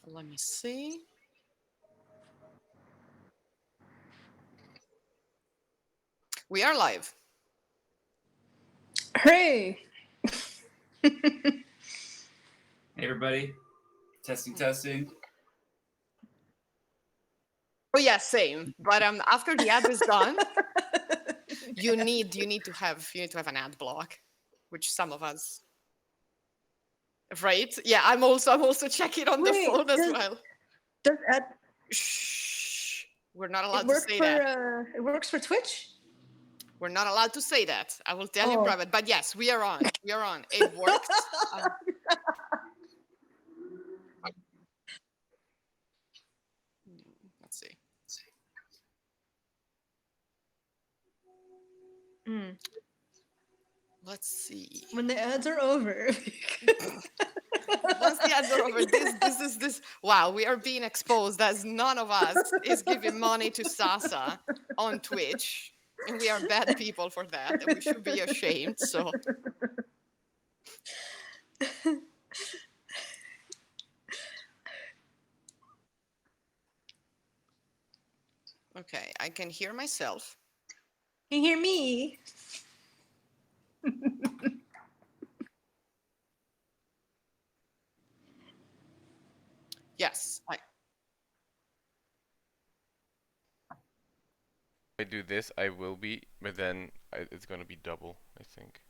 Let me see. We are live. Hooray! Hey everybody, testing. Oh yeah, same. But after the ad is done, you need to have an ad block, which some of us, right? Yeah, I'm also checking on the Wait, phone as well. Does ad Shh. We're not it allowed to work say for that. it works for Twitch? We're not allowed to say that. I will tell you Oh. private. But yes, we are on. We are on. It worked. Let's see. Mm. Let's see. When the ads are over. Once the ads are over, this. Wow, we are being exposed as none of us is giving money to Sasa on Twitch, and we are bad people for that, and we should be ashamed. So, okay, I can hear myself. Can you hear me? Yes, I do this, I will be, but then it's gonna be double, I think.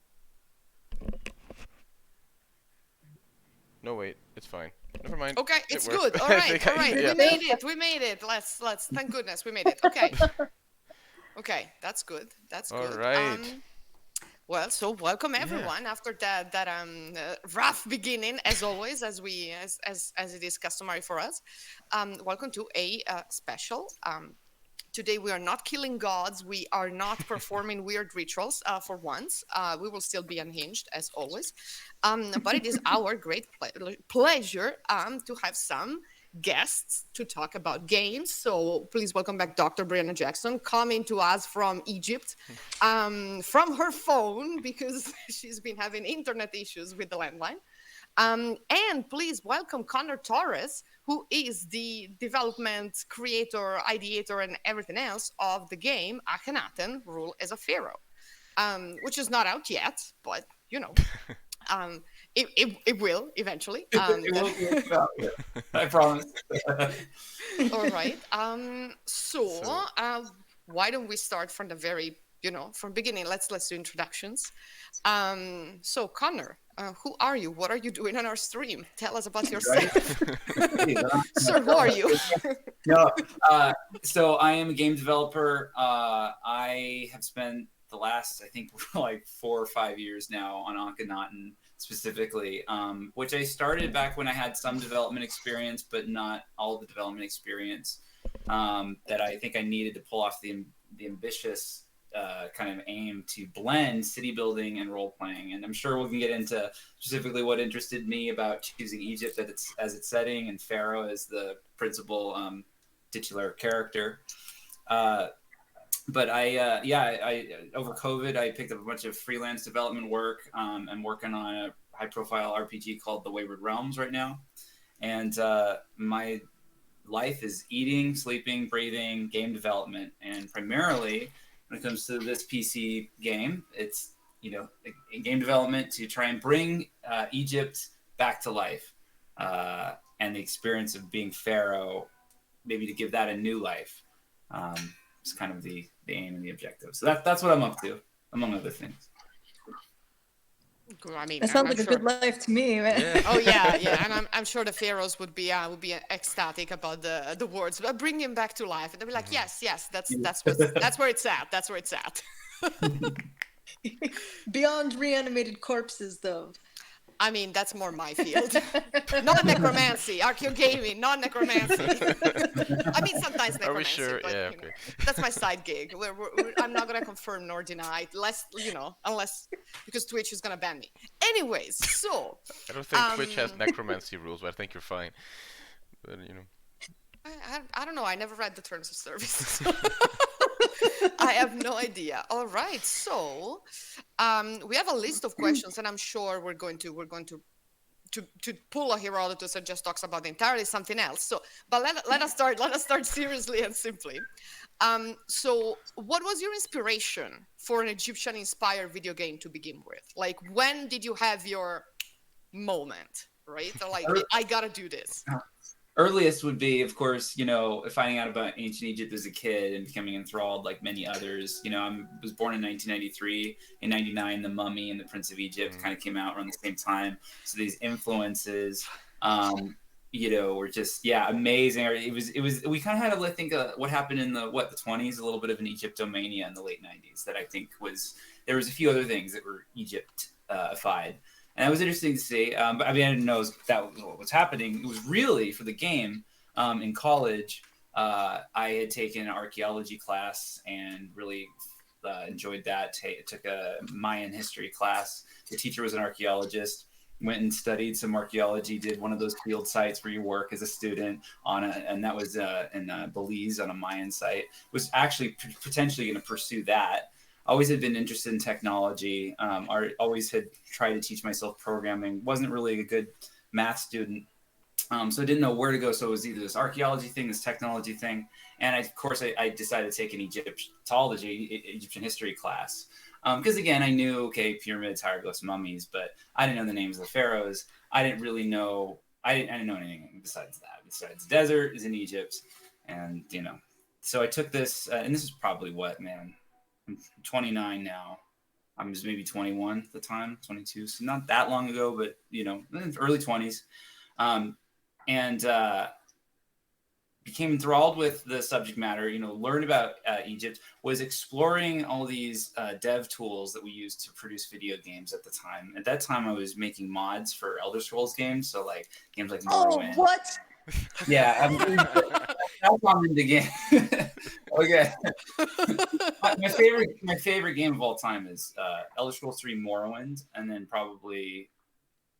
No, wait, it's fine. Never mind. okay, It it's works. good. All I right, think all right. yeah. We made it. We made it. Let's. Thank goodness we made it. Okay. Okay, that's good. That's All good. right. Well, so welcome everyone after that rough beginning, as always, as it is customary for us. Welcome to a special. Today we are not killing gods. We are not performing weird rituals for once. We will still be unhinged as always. But it is our great pleasure to have some guests to talk about games. So please welcome back Dr. Brianna Jackson, coming to us from Egypt, from her phone because she's been having internet issues with the landline. And please welcome Connor Torres, who is the development creator, ideator, and everything else of the game Akhenaten, Rule as a Pharaoh, which is not out yet, but you know, it will eventually. It will be about it. I promise. All right. Why don't we start from the very, from beginning? Let's do introductions. So Connor, who are you? What are you doing on our stream? Tell us about yourself. Sir, who are you? No, so I am a game developer. I have spent the last, I think, like 4 or 5 years now on Akhenaten specifically, which I started back when I had some development experience, but not all the development experience that I think I needed to pull off the ambitious kind of aim to blend city building and role playing. And I'm sure we can get into specifically what interested me about choosing Egypt as its setting and Pharaoh as the principal titular character. But I over COVID, I picked up a bunch of freelance development work. I'm working on a high-profile RPG called The Wayward Realms right now, and my life is eating, sleeping, breathing, game development, and primarily when it comes to this PC game, it's a game development to try and bring Egypt back to life, and the experience of being Pharaoh, maybe to give that a new life. It's kind of the aim and the objective. So that's what I'm up to, among other things. I mean, That sounds I'm like a sure. good life to me, man. Yeah. Oh yeah, and I'm sure the pharaohs would be ecstatic about the words, but bring him back to life, and they'll be like, yes, that's where it's at. That's where it's at. Beyond reanimated corpses, though. I mean, that's more my field. Not necromancy, archaeogaming, not necromancy. I mean, sometimes necromancy. Are we sure? But, Yeah, okay. That's my side gig. I'm not going to confirm nor deny, unless because Twitch is going to ban me. Anyways, so. I don't think Twitch has necromancy rules, but I think you're fine. But, I don't know. I never read the terms of service. I have no idea. All right, so we have a list of questions, and I'm sure we're going to to pull a Herodotus that just talks about the entirety is something else. So, but let us start seriously and simply. So, what was your inspiration for an Egyptian-inspired video game to begin with? Like, when did you have your moment, right? Or like, I gotta do this. Earliest would be, of course, finding out about ancient Egypt as a kid and becoming enthralled like many others. I was born in 1993. In 99, The Mummy and The Prince of Egypt kind of came out around the same time. So these influences, were just, amazing. We kind of had to think what happened in the 20s, a little bit of an Egyptomania in the late 90s that I think there was a few other things that were Egypt-ified. And that was interesting to see. But I didn't know that was what was happening. It was really for the game in college. I had taken an archaeology class and really enjoyed that. Took a Mayan history class. The teacher was an archaeologist. Went and studied some archaeology. Did one of those field sites where you work as a student and that was in Belize on a Mayan site. Was actually potentially going to pursue that. Always had been interested in technology. Always had tried to teach myself programming. Wasn't really a good math student. So I didn't know where to go. So it was either this archaeology thing, this technology thing. And I decided to take an Egyptian history class. Because again, I knew, pyramids, hieroglyphs, mummies, but I didn't know the names of the pharaohs. I didn't know anything besides that. Besides desert is in Egypt. And, so I took this, and this is probably I'm 29 now. I was maybe 21 at the time, 22. So not that long ago, but, early 20s. And became enthralled with the subject matter, learned about Egypt, was exploring all these dev tools that we used to produce video games at the time. At that time, I was making mods for Elder Scrolls games. So like games like Morrowind. Oh, what? Yeah, that's on the game. Okay. My favorite game of all time is Elder Scrolls 3 Morrowind, and then probably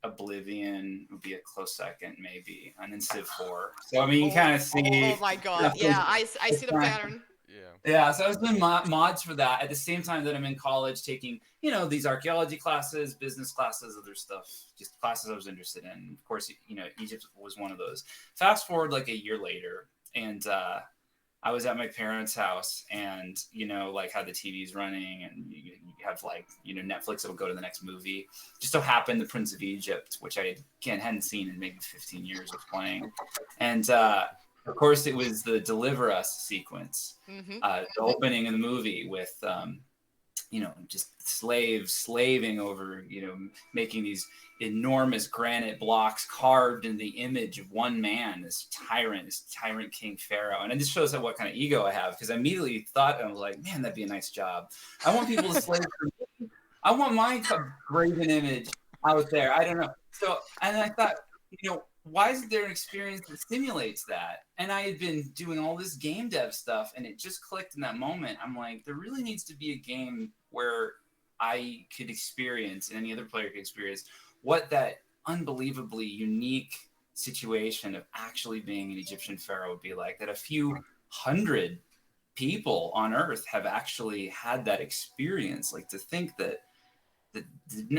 Oblivion would be a close second, maybe, and then Civ 4. So you kind of see. Oh my God! Yeah, I see the pattern. Yeah, so I was doing mods for that at the same time that I'm in college taking, these archaeology classes, business classes, other stuff, just classes I was interested in. Of course, Egypt was one of those. Fast forward like a year later, and I was at my parents' house, and had the TVs running, and you have Netflix that'll go to the next movie. Just so happened The Prince of Egypt, which I hadn't seen in maybe 15 years of playing, and of course, it was the Deliver Us sequence, the opening of the movie with, just slaving over, making these enormous granite blocks carved in the image of one man, this tyrant King Pharaoh. And it just shows what kind of ego I have, because I immediately thought, I was like, man, that'd be a nice job. I want people to slave for me. I want my graven image out there. I don't know. So, and I thought, why isn't there an experience that simulates that? And I had been doing all this game dev stuff, and it just clicked in that moment. I'm like, there really needs to be a game where I could experience, and any other player could experience, what that unbelievably unique situation of actually being an Egyptian pharaoh would be like, that a few hundred people on Earth have actually had that experience. Like, to think that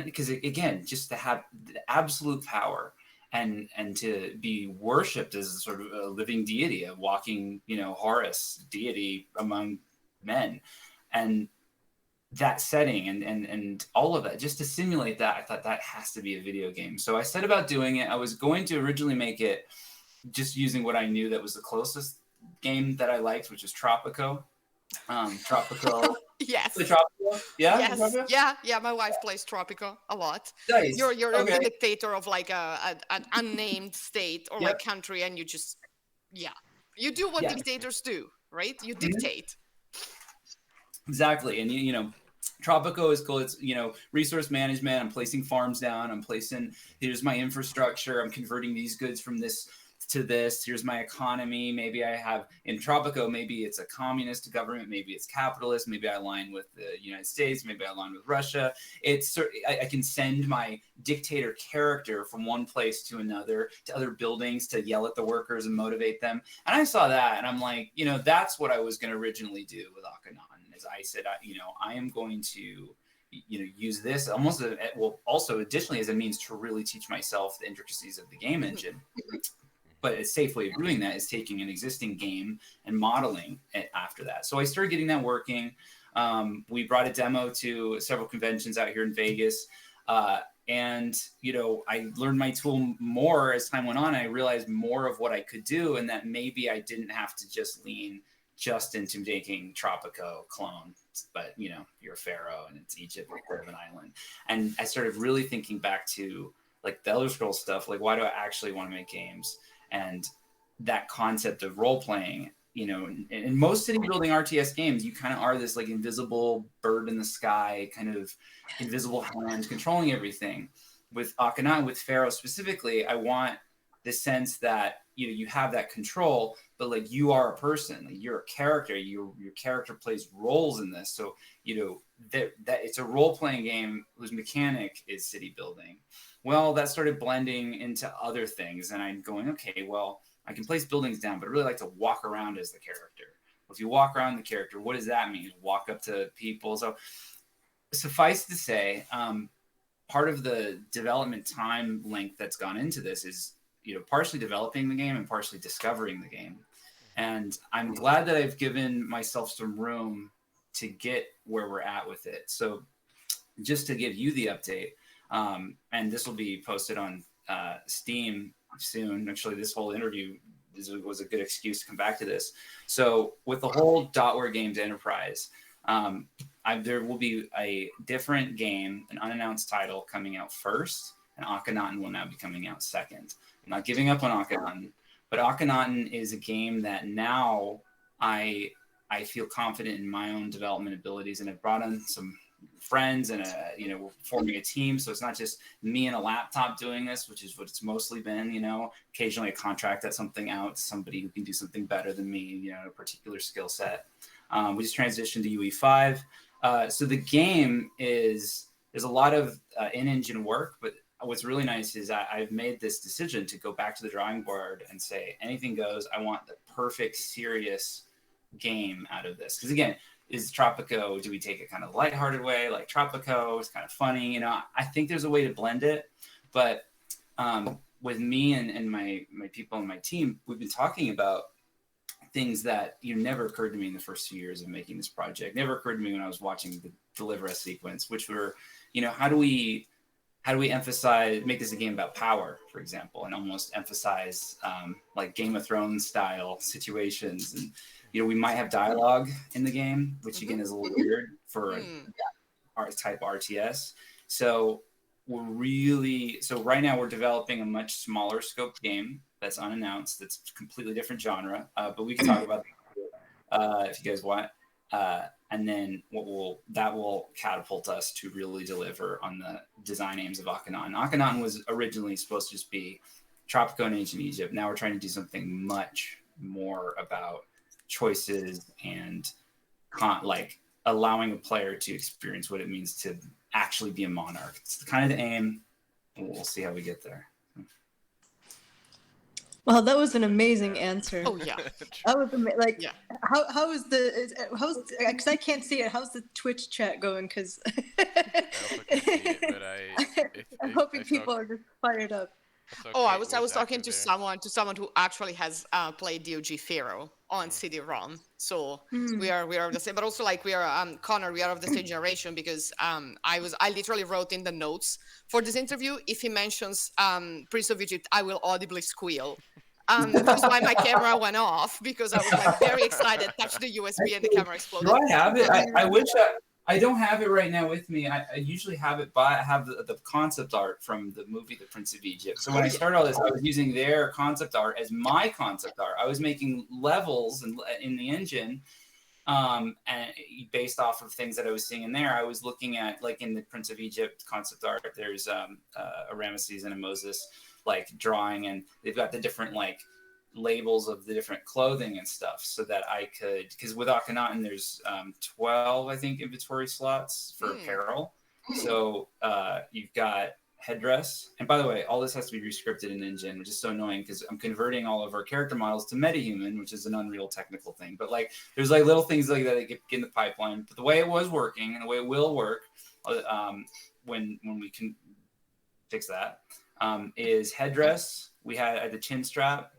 because again, just to have the absolute power and to be worshipped as sort of a living deity, a walking, Horus deity among men, and that setting and all of that, just to simulate that, I thought that has to be a video game. So I set about doing it. I was going to originally make it just using what I knew that was the closest game that I liked, which is Tropico. Tropico. Yes. Tropico? Yeah. Yes. Tropico? Yeah. My wife plays Tropico a lot. Nice. You're okay. a dictator of like an unnamed state or like country, and you just you do what dictators do, right? You dictate. Exactly, and Tropico is cool. It's resource management. I'm placing farms down. Here's my infrastructure. I'm converting these goods from this to this. Here's my economy. Maybe I have in Tropico, maybe it's a communist government, maybe it's capitalist, maybe I align with the United States, maybe I align with Russia. I can send my dictator character from one place to another, to other buildings, to yell at the workers and motivate them. And I saw that, and I'm like, that's what I was going to originally do with Akhenaten. Is I said, I am going to use this almost also additionally as a means to really teach myself the intricacies of the game engine. But a safe way of doing that is taking an existing game and modeling it after that. So I started getting that working. We brought a demo to several conventions out here in Vegas. And, I learned my tool more as time went on. I realized more of what I could do, and that maybe I didn't have to just lean just into making Tropico clone, but you're a pharaoh and it's Egypt, part of an island. And I started really thinking back to like the Elder Scrolls stuff, like why do I actually want to make games? And that concept of role playing, in most city building RTS games, you kind of are this like invisible bird in the sky, kind of invisible hand controlling everything. With Akhenaten, with Pharaoh specifically, I want the sense that you have that control, but like you are a person, like you're a character. Your character plays roles in this, so that it's a role playing game whose mechanic is city building. Well, that started blending into other things, and I'm going, okay, well, I can place buildings down, but I really like to walk around as the character. Well, if you walk around the character, what does that mean? Walk up to people. So suffice to say, part of the development time length that's gone into this is, partially developing the game and partially discovering the game. And I'm glad that I've given myself some room to get where we're at with it. So just to give you the update, and this will be posted on Steam soon. Actually, this whole interview was a good excuse to come back to this. So with the whole Dotware Games enterprise, there will be a different game, an unannounced title coming out first, and Akhenaten will now be coming out second. I'm not giving up on Akhenaten, but Akhenaten is a game that now I feel confident in my own development abilities, and I've brought in some friends and we're forming a team, so it's not just me and a laptop doing this, which is what it's mostly been. Occasionally I contract something out to somebody who can do something better than me, a particular skill set. We just transitioned to UE5, so the game there's a lot of in-engine work, but what's really nice is I've made this decision to go back to the drawing board and say anything goes. I want the perfect serious game out of this, because again, is Tropico, do we take it kind of lighthearted way, like Tropico? It's kind of funny, I think there's a way to blend it, but with me and my people on my team, we've been talking about things that never occurred to me in the first 2 years of making this project. Never occurred to me when I was watching the Deliver Us sequence, which were, how do we emphasize, make this a game about power, for example, and almost emphasize like Game of Thrones style situations. And we might have dialogue in the game, which again is a little weird for our type RTS. So right now we're developing a much smaller scope game that's unannounced, that's completely different genre, but we can talk about that if you guys want. And then that will catapult us to really deliver on the design aims of Akhenaten. Akhenaten was originally supposed to just be Tropico and Ancient Egypt. Now we're trying to do something much more about choices and like allowing a player to experience what it means to actually be a monarch. It's kind of the aim. We'll see how we get there. Well, that was an amazing answer. Oh yeah, that was yeah. How is because I can't see it. How's the Twitch chat going? Because I'm hoping people are just fired up. Okay. Oh, I was talking to someone who actually has played DOG Pharaoh on CD-ROM. So we are the same, but also like we are Connor, we are of the same generation, because I literally wrote in the notes for this interview, if he mentions Prince of Egypt, I will audibly squeal. That's why my camera went off, because I was like very excited, touched the USB and the camera exploded. Do I have it? I wish I don't have it right now with me. I usually have it, I have the concept art from the movie The Prince of Egypt. So when I started all this, I was using their concept art as my concept art. I was making levels in the engine, and based off of things that I was seeing in there. I was looking at, like in the Prince of Egypt concept art, there's a Ramesses and a Moses like drawing, and they've got the different like labels of the different clothing and stuff, so that I could, because with Akhenaten there's 12 I think inventory slots for apparel. So you've got headdress, and by the way, all this has to be rescripted in engine, which is so annoying because I'm converting all of our character models to metahuman, which is an Unreal technical thing, but like there's like little things like that get in the pipeline. But the way it was working and the way it will work, when we can fix that, is headdress. We had the chin strap,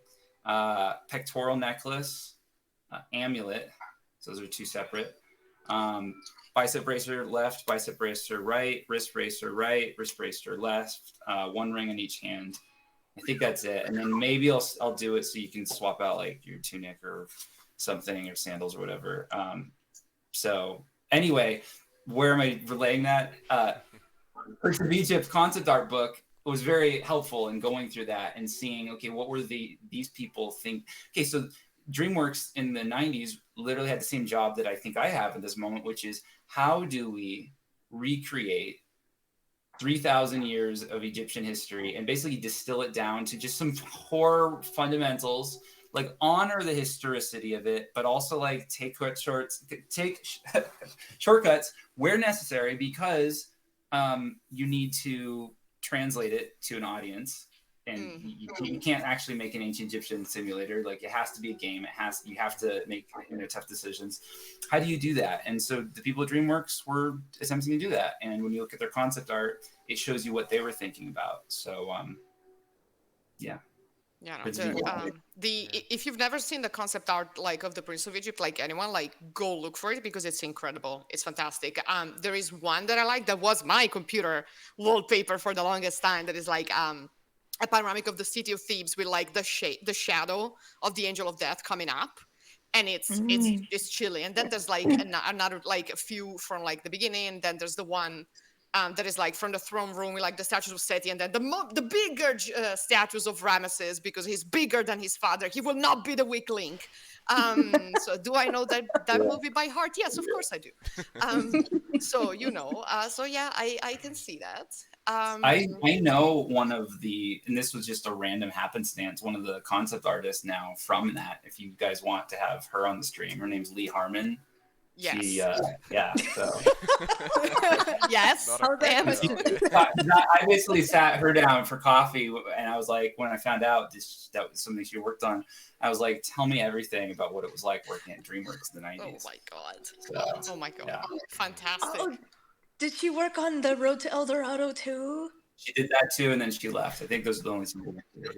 pectoral necklace, amulet. So those are two separate. Bicep bracer left, bicep bracer right, wrist bracer left, one ring on each hand. I think that's it. And then maybe I'll do it so you can swap out like your tunic or something or sandals or whatever. So anyway, where am I relaying that? Prince of Egypt concept art book was very helpful in going through that and seeing, okay, what were these people think? Okay, so DreamWorks in the 90s literally had the same job that I think I have at this moment, which is how do we recreate 3,000 years of Egyptian history and basically distill it down to just some core fundamentals, like honor the historicity of it, but also like take shortcuts where necessary, because you need to translate it to an audience. And you can't actually make an ancient Egyptian simulator. Like it has to be a game. You have to make tough decisions. How do you do that? And so the people at DreamWorks were attempting to do that. And when you look at their concept art, it shows you what they were thinking about. So yeah. Yeah, no, if you've never seen the concept art like of the Prince of Egypt, like anyone, like go look for it because it's incredible. It's fantastic. There is one that I like that was my computer wallpaper for the longest time. That is like a panoramic of the city of Thebes with like the shadow of the angel of death coming up, and it's chilly. And then there's like another like a few from like the beginning, and then there's the one that is like from the throne room with like the statues of Seti, and then the bigger statues of Ramesses because he's bigger than his father. He will not be the weak link. So do I know that movie by heart? Yes, of course I do. So so yeah, I can see that. I know one of the, and this was just a random happenstance, one of the concept artists now from that. If you guys want to have her on the stream, her name's Lee Harmon. Yes. She, yeah. So. Yes. I basically sat her down for coffee, and I was like, when I found out that was something she worked on, I was like, tell me everything about what it was like working at DreamWorks in the 90s. Oh my god. So, oh my god. Yeah. Fantastic. Oh, did she work on the Road to El Dorado too? She did that too, and then she left. I think those are the only two. Yeah.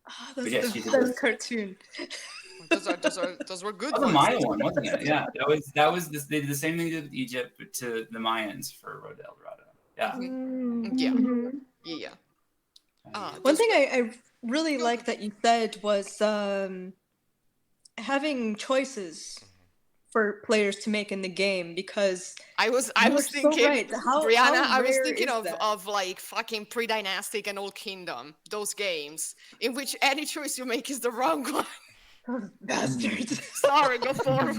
Oh, that's Yeah, the best cartoon. Those were good That was ones. a Maya one, wasn't it? Yeah, that was this. They did the same thing with Egypt to the Mayans for Road to El Dorado. Yeah. Yeah. One thing I really liked that you said was having choices for players to make in the game, because I was thinking, so right. Brianna, I was rare thinking is that? of like fucking Pre-Dynastic and Old Kingdom, those games in which any choice you make is the wrong one. Bastards. Sorry, go forward.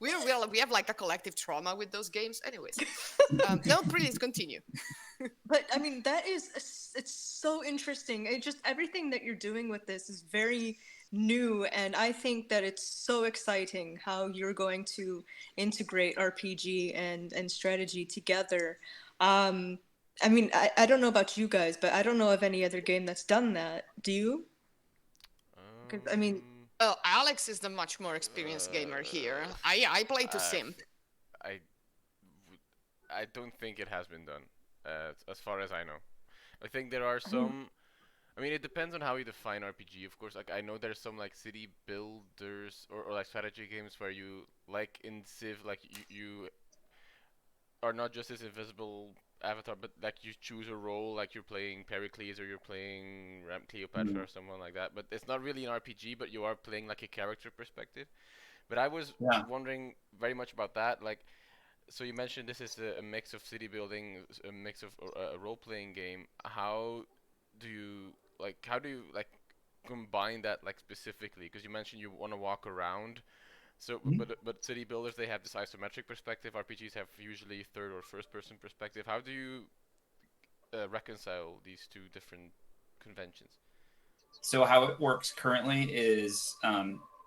We have like a collective trauma with those games. Anyways, no, please continue. But I mean, it's so interesting. It just, everything that you're doing with this is very new, and I think that it's so exciting how you're going to integrate RPG and strategy together. I mean, I don't know about you guys, but I don't know of any other game that's done that. Do you? Because I mean, oh, Alex is the much more experienced gamer here. I play to simp. I don't think it has been done, as far as I know. I think there are some. I mean, it depends on how you define RPG, of course. Like, I know there's some like city builders or like strategy games where you, like in Civ, like you are not just this invisible avatar, but like you choose a role, like you're playing Pericles or you're playing Cleopatra or someone like that. But it's not really an RPG, but you are playing like a character perspective. But I was wondering very much about that. Like, so you mentioned this is a mix of city building, a mix of a role-playing game. How do you combine that like specifically? Because you mentioned you want to walk around. So, but city builders, they have this isometric perspective. RPGs have usually third or first person perspective. How do you reconcile these two different conventions? So how it works currently is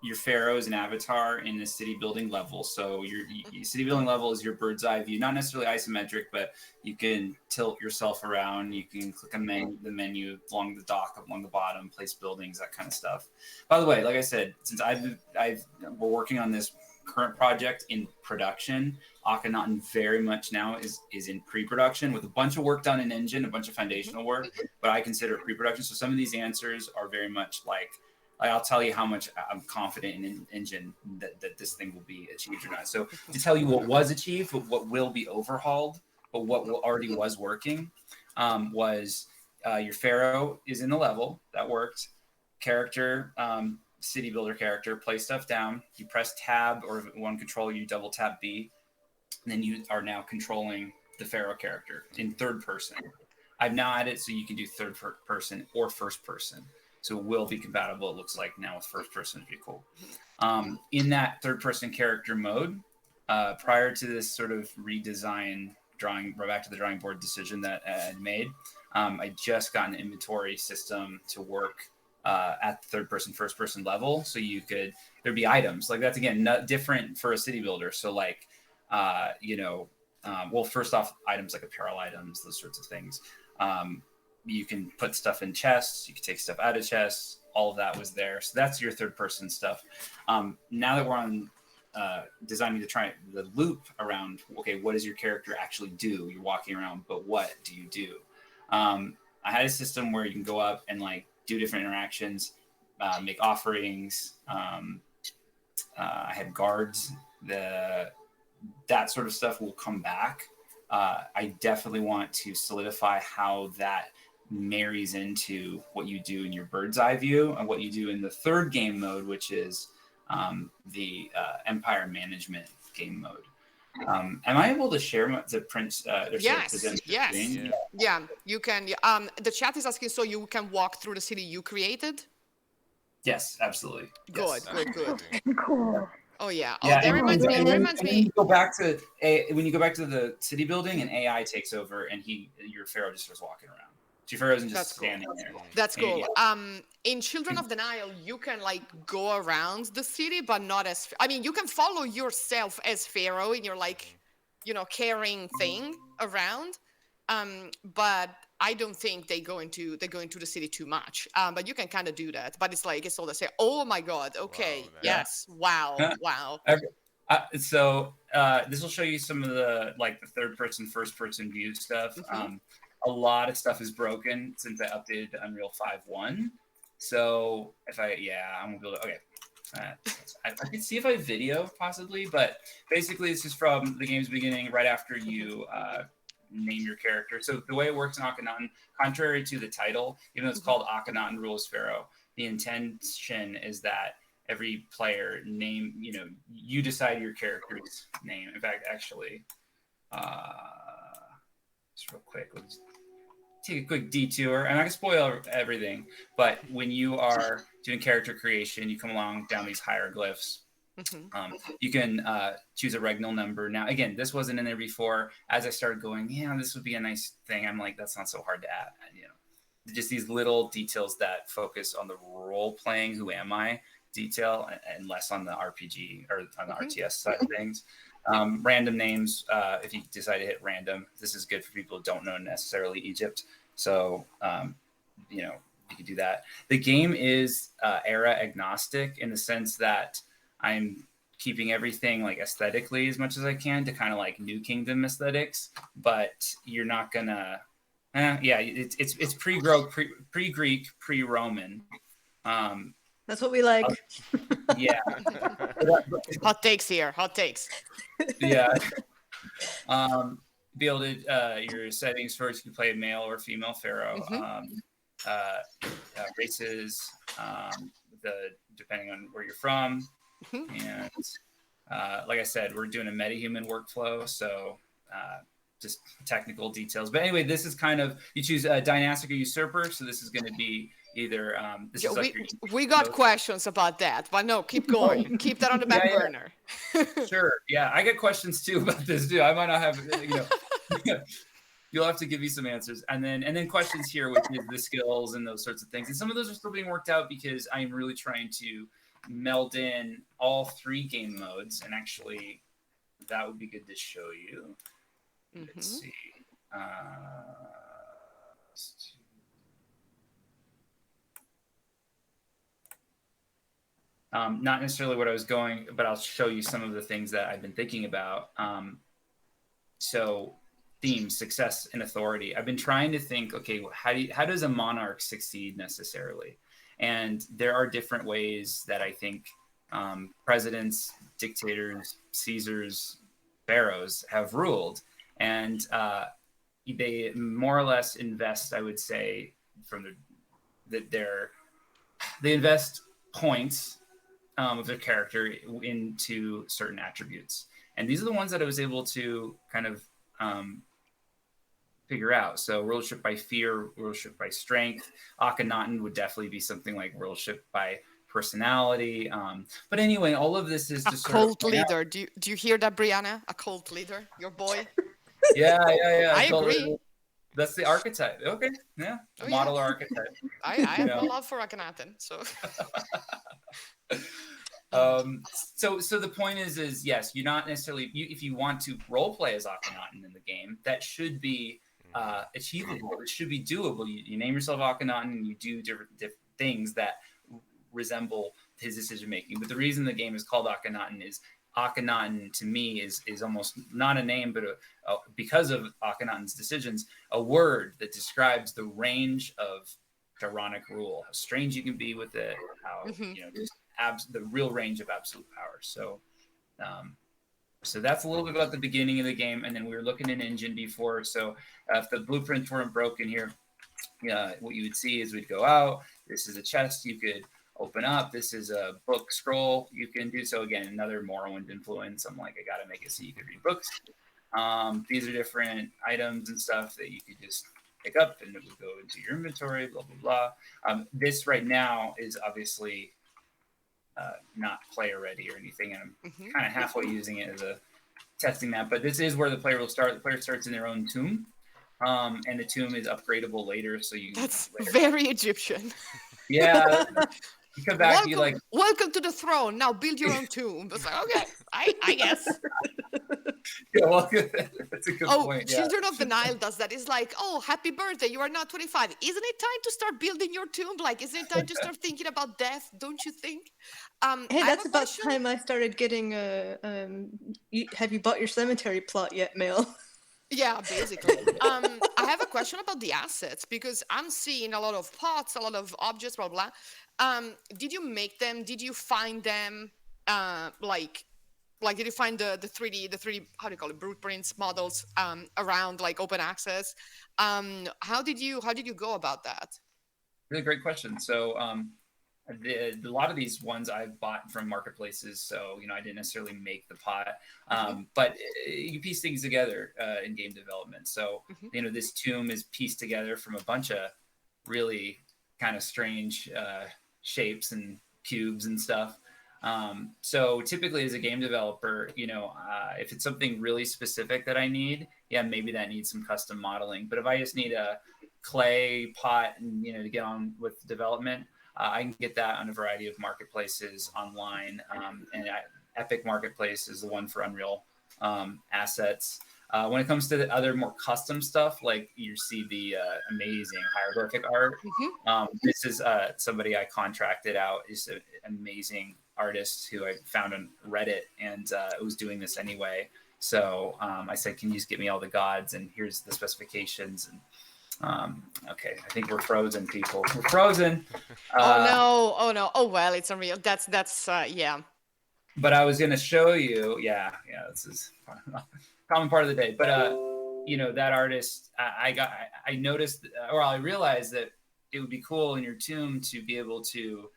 your Pharaoh is an avatar in the city building level. So your city building level is your bird's eye view, not necessarily isometric, but you can tilt yourself around. You can click on the menu along the dock, along the bottom, place buildings, that kind of stuff. By the way, like I said, since we're working on this current project in production. Akhenaten very much now is in pre-production with a bunch of work done in engine, a bunch of foundational work, but I consider it pre-production. So some of these answers are very much like I'll tell you how much I'm confident in engine that this thing will be achieved or not. So to tell you what was achieved, but what will be overhauled, but what already was working, was your Pharaoh is in the level. That worked. Character, city builder character, play stuff down. You press tab, or if you want to control, you double tap B. And then you are now controlling the Pharaoh character in third person. I've now added so you can do third person or first person. So it will be compatible, it looks like, now with first person. It'd be cool. In that third person character mode, prior to this sort of redesign, back to the drawing board decision that I had made, I just got an inventory system to work at the third person, first person level. So there'd be items like that's, again, not different for a city builder. So like, well, first off, items like apparel items, those sorts of things. You can put stuff in chests. You can take stuff out of chests. All of that was there. So that's your third person stuff. Now that we're on designing to try the loop around, okay, what does your character actually do? You're walking around, but what do you do? I had a system where you can go up and like do different interactions, make offerings. I had guards. That sort of stuff will come back. I definitely want to solidify how that marries into what you do in your bird's eye view and what you do in the third game mode, which is the Empire Management game mode. Am I able to share the print? Yes, yes. Yeah. Yeah, you can. The chat is asking, so you can walk through the city you created? Yes, absolutely. Good, Yes. good, good. Cool. Oh yeah. Oh, Yeah, that reminds me. It reminds when me. you go back to the city building, and AI takes over, and your Pharaoh just starts walking around. Your Pharaoh isn't That's just cool. standing there. That's cool. Yeah. In Children of the Nile, you can like go around the city, but not as. I mean, you can follow yourself as Pharaoh in your like, carrying thing around. But I don't think they go into the city too much. But you can kind of do that. But it's all the same. Oh my God. Okay. Wow, Yes. Wow. Wow. So this will show you some of the like the third person, first person view stuff. A lot of stuff is broken since I updated to Unreal 5.1. So I'm gonna build it. Okay. I can see if I have video possibly, but basically this is from the game's beginning, right after you name your character. So the way it works in Akhenaten, contrary to the title, even though it's called Akhenaten Rules Pharaoh, the intention is that every player you decide your character's name. In fact, actually, just real quick, let's take a quick detour. I'm not gonna spoil everything, but when you are doing character creation, you come along down these hieroglyphs. You can choose a regnal number. Now, again, this wasn't in there before. As I started going, this would be a nice thing. I'm like, that's not so hard to add. Just these little details that focus on the role playing, who am I detail, and less on the RPG or on the RTS side of things. Random names, if you decide to hit random, this is good for people who don't know necessarily Egypt. So, you can do that. The game is era agnostic in the sense that I'm keeping everything like aesthetically as much as I can to kind of like New Kingdom aesthetics, but you're not gonna. It's pre-Greek, pre-Roman. That's what we like. Yeah. Hot takes here. Hot takes. Yeah. Be able to your settings first. You can play a male or female pharaoh. Races. Depending on where you're from, and like I said, we're doing a metahuman workflow, so just technical details. But anyway, this is kind of you choose a dynastic or usurper. So this is going to be either we got questions about that, but no, keep going. Keep that on the back burner. Sure. Yeah, I get questions too about this too. I might not have You'll have to give me some answers, and then questions here, which is the skills and those sorts of things. And some of those are still being worked out because I'm really trying to meld in all three game modes. And actually, that would be good to show you. Let's see. Not necessarily what I was going, but I'll show you some of the things that I've been thinking about. So theme, success, and authority. I've been trying to think, okay, how does a monarch succeed necessarily? And there are different ways that I think presidents, dictators, Caesars, pharaohs have ruled. And they more or less invest, I would say, from they invest points of their character into certain attributes. And these are the ones that I was able to kind of figure out. So rulership by fear, rulership by strength. Akhenaten would definitely be something like rulership by personality. But anyway, all of this is A to sort of cult leader. Do you hear that, Brianna? A cult leader, your boy. yeah, I totally. agree. That's the archetype. Okay, yeah, Oh yeah, model archetype. I have Yeah. no love for Akhenaten. So So the point is yes, you're not necessarily if you want to role play as Akhenaten in the game, that should be achievable. It should be doable. You name yourself Akhenaten and you do different things that resemble his decision making. But the reason the game is called Akhenaten is Akhenaten to me is almost not a name, but because of Akhenaten's decisions, a word that describes the range of tyrannic rule, how strange you can be with it, how just the real range of absolute power. So that's a little bit about the beginning of the game, and then we were looking in engine before. So if the blueprints weren't broken here, what you would see is we'd go out. This is a chest you could open up. This is a book scroll you can do. So again, another Morrowind influence. I'm like, I got to make it so you could read books. These are different items and stuff that you could just pick up and it would go into your inventory, blah, blah, blah. This right now is obviously not player ready or anything. And I'm kind of halfway using it as a testing map, but this is where the player will start. The player starts in their own tomb. And the tomb is upgradable later. So that's very Egyptian. Yeah. You come back, welcome to the throne. Now build your own tomb. It's like, okay, I guess. Yeah, well, that's a good point. Children of the Nile does that. It's like, oh, happy birthday, you are now 25. Isn't it time to start building your tomb? Like, isn't it time to start thinking about death? Don't you think? Hey, that's about time I started getting have you bought your cemetery plot yet, Mel? Yeah, basically. I have a question about the assets because I'm seeing a lot of pots, a lot of objects, blah, blah. Did you make them? Did you find them? Like did you find the 3D, how do you call it, blueprints, models around like open access? How did you go about that? Really great question. So a lot of these ones I've bought from marketplaces, so I didn't necessarily make the pot, but you piece things together in game development. So this tomb is pieced together from a bunch of really kind of strange shapes and cubes and stuff. So typically as a game developer, if it's something really specific that I need, maybe that needs some custom modeling. But if I just need a clay pot and to get on with development, I can get that on a variety of marketplaces online. And Epic Marketplace is the one for Unreal assets. When it comes to the other more custom stuff, like you see the amazing hieroglyphic art, this is somebody I contracted out. Is an amazing artist who I found on Reddit, and was doing this anyway. So I said, can you just get me all the gods, and here's the specifications. And okay, I think we're frozen, people. We're frozen. Oh no. Oh well, it's Unreal. That's yeah. But I was gonna show you. Yeah. This is common part of the day. But that artist, I noticed, or I realized that it would be cool in your tomb to be able to,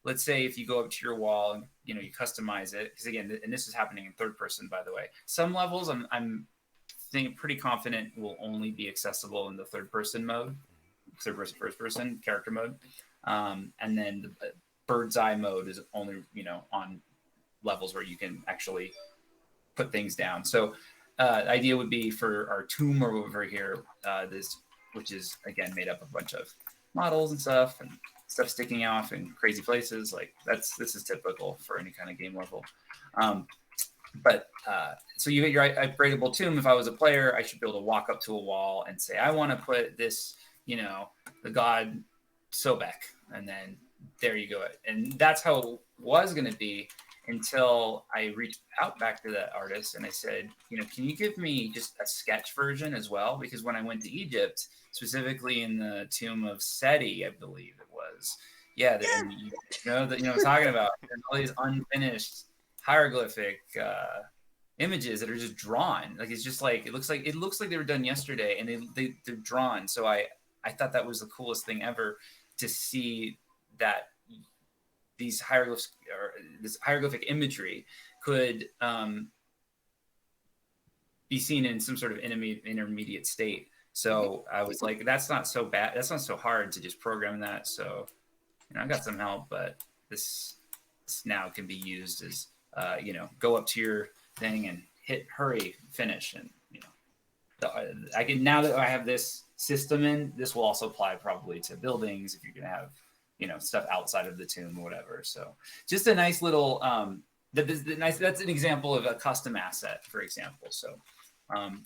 let's say, if you go up to your wall and you customize it, because again, and this is happening in third person, by the way. Some levels, I'm pretty confident will only be accessible in the third person mode, third person, first person character mode, and then the bird's eye mode is only on levels where you can actually put things down. So the idea would be for our tomb over here, this, which is again made up of a bunch of models and stuff sticking off in crazy places. Like this is typical for any kind of game level. But so you get your upgradable tomb. If I was a player, I should be able to walk up to a wall and say, I want to put this, the god Sobek, and then there you go. And that's how it was going to be until I reached out back to that artist and I said, can you give me just a sketch version as well? Because when I went to Egypt, specifically in the tomb of Seti, I believe it was, and you know what I'm talking about. There's all these unfinished hieroglyphic images that are just drawn. Like it's just like it looks like they were done yesterday, and they're drawn. So I thought that was the coolest thing ever to see that these hieroglyphs or this hieroglyphic imagery could be seen in some sort of intermediate state. So I was like, that's not so bad. That's not so hard to just program that. So I got some help, but this now can be used as go up to your thing and hit hurry finish, and I can, now that I have this system in, this will also apply probably to buildings if you're gonna have stuff outside of the tomb or whatever. So just a nice little that's an example of a custom asset, for example. So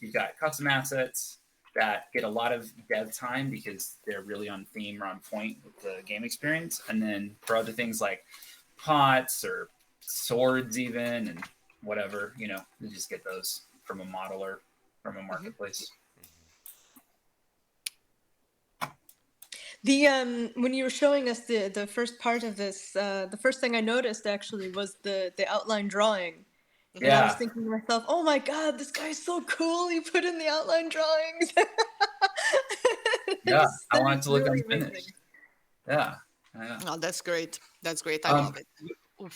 you've got custom assets that get a lot of dev time because they're really on theme or on point with the game experience. And then for other things like pots or swords even, and whatever, you just get those from a modeler, from a marketplace. The when you were showing us the first part of this, the first thing I noticed actually was the outline drawing. And I was thinking to myself, oh my god, this guy's so cool. He put in the outline drawings. Yeah, I want it to look unfinished. Yeah. Oh, that's great. That's great. I love it.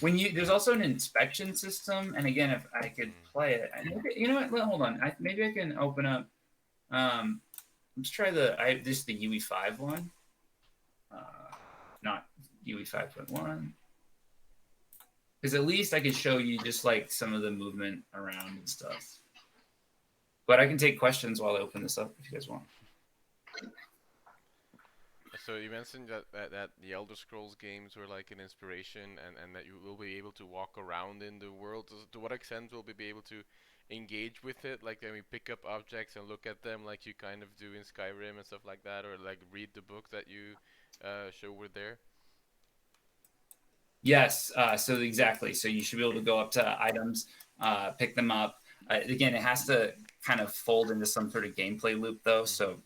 When there's also an inspection system, and again, if I could play it, you know what? Hold on. Maybe I can open up. Let's try the UE5 one. Not UE 5.1, because at least I can show you just like some of the movement around and stuff. But I can take questions while I open this up if you guys want. So you mentioned that the Elder Scrolls games were like an inspiration, and that you will be able to walk around in the world. To what extent will we be able to engage with it? Like, can we pick up objects and look at them like you kind of do in Skyrim and stuff like that, or like read the book that you show were there? Yes. So exactly. So you should be able to go up to items, pick them up. Again, it has to kind of fold into some sort of gameplay loop, though. So,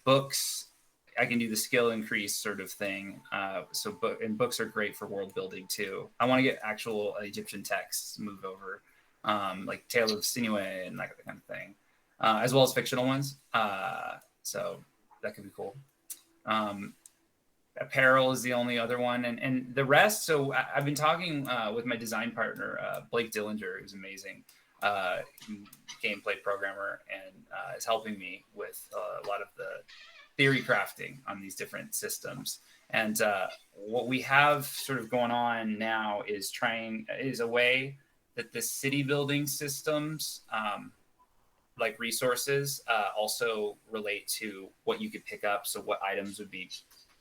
books, I can do the skill increase sort of thing. And books are great for world building too. I want to get actual Egyptian texts moved over, like Tale of Sinewe and that kind of thing, as well as fictional ones. So that could be cool. Apparel is the only other one, and the rest. So I've been talking with my design partner, Blake Dillinger, who's amazing gameplay programmer, and is helping me with a lot of the theory crafting on these different systems. And what we have sort of going on now is a way that the city building systems, like resources, also relate to what you could pick up. So what items would be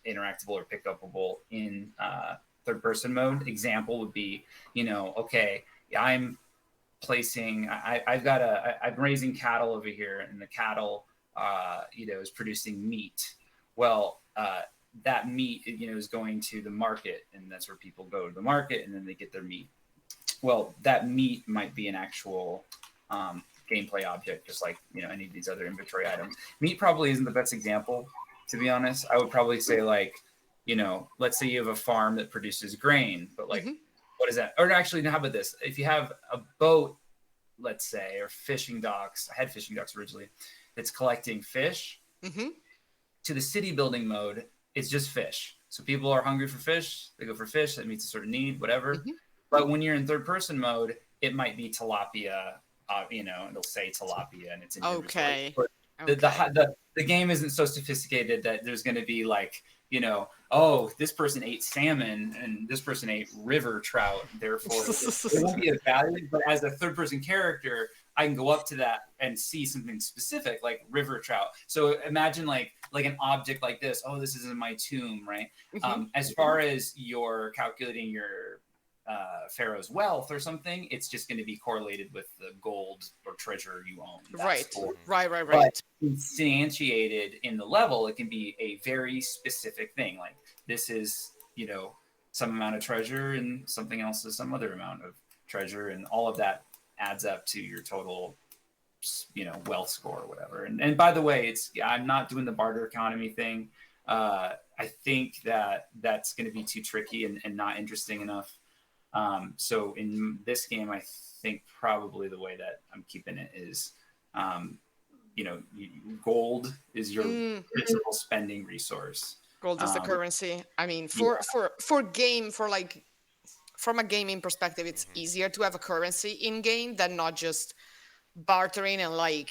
interactable or pick upable in third person mode. Example would be, okay, I'm placing, I'm raising cattle over here, and the cattle, is producing meat. Well, that meat, is going to the market, and that's where people go to the market, and then they get their meat. Well, that meat might be an actual gameplay object, just like, any of these other inventory items. Meat probably isn't the best example, to be honest. I would probably say, like, let's say you have a farm that produces grain, but like, what is that? Or actually, how about this? If you have a boat, let's say, or fishing docks, I had fishing docks originally, that's collecting fish, to the city building mode, it's just fish. So people are hungry for fish, they go for fish, that meets a certain need, whatever. But when you're in third person mode, it might be tilapia, and it'll say tilapia, and it's in okay. The game isn't so sophisticated that there's going to be like, oh, this person ate salmon and this person ate river trout, therefore it won't be evaluated. But as a third person character, I can go up to that and see something specific like river trout. So imagine like an object like this. Oh, this is in my tomb, right? As far as you're calculating your Pharaoh's wealth or something, it's just going to be correlated with the gold or treasure you own. Right. Cool. Right. But instantiated in the level, it can be a very specific thing. Like this is, some amount of treasure, and something else is some other amount of treasure, and all of that adds up to your total, wealth score or whatever. And by the way, I'm not doing the barter economy thing. I think that's going to be too tricky and not interesting enough. So in this game, I think probably the way that I'm keeping it is, gold is your principal spending resource. Gold is the currency. I mean, for game, from a gaming perspective, it's easier to have a currency in game than not just bartering and I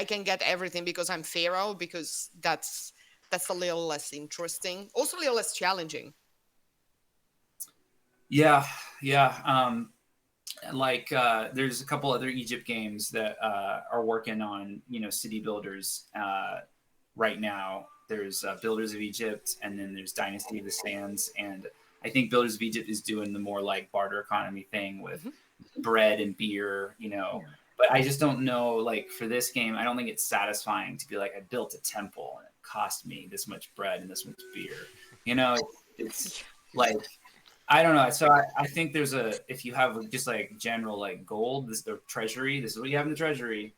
can get everything because I'm Pharaoh, because that's a little less interesting, also a little less challenging. Yeah. There's a couple other Egypt games that are working on city builders right now. There's Builders of Egypt, and then there's Dynasty of the Sands, and I think Builders of Egypt is doing the more like barter economy thing with bread and beer, But I just don't know, like for this game, I don't think it's satisfying to be like, I built a temple and it cost me this much bread and this much beer. It's like, I don't know. So I think if you have just like general like gold, this is the treasury, this is what you have in the treasury,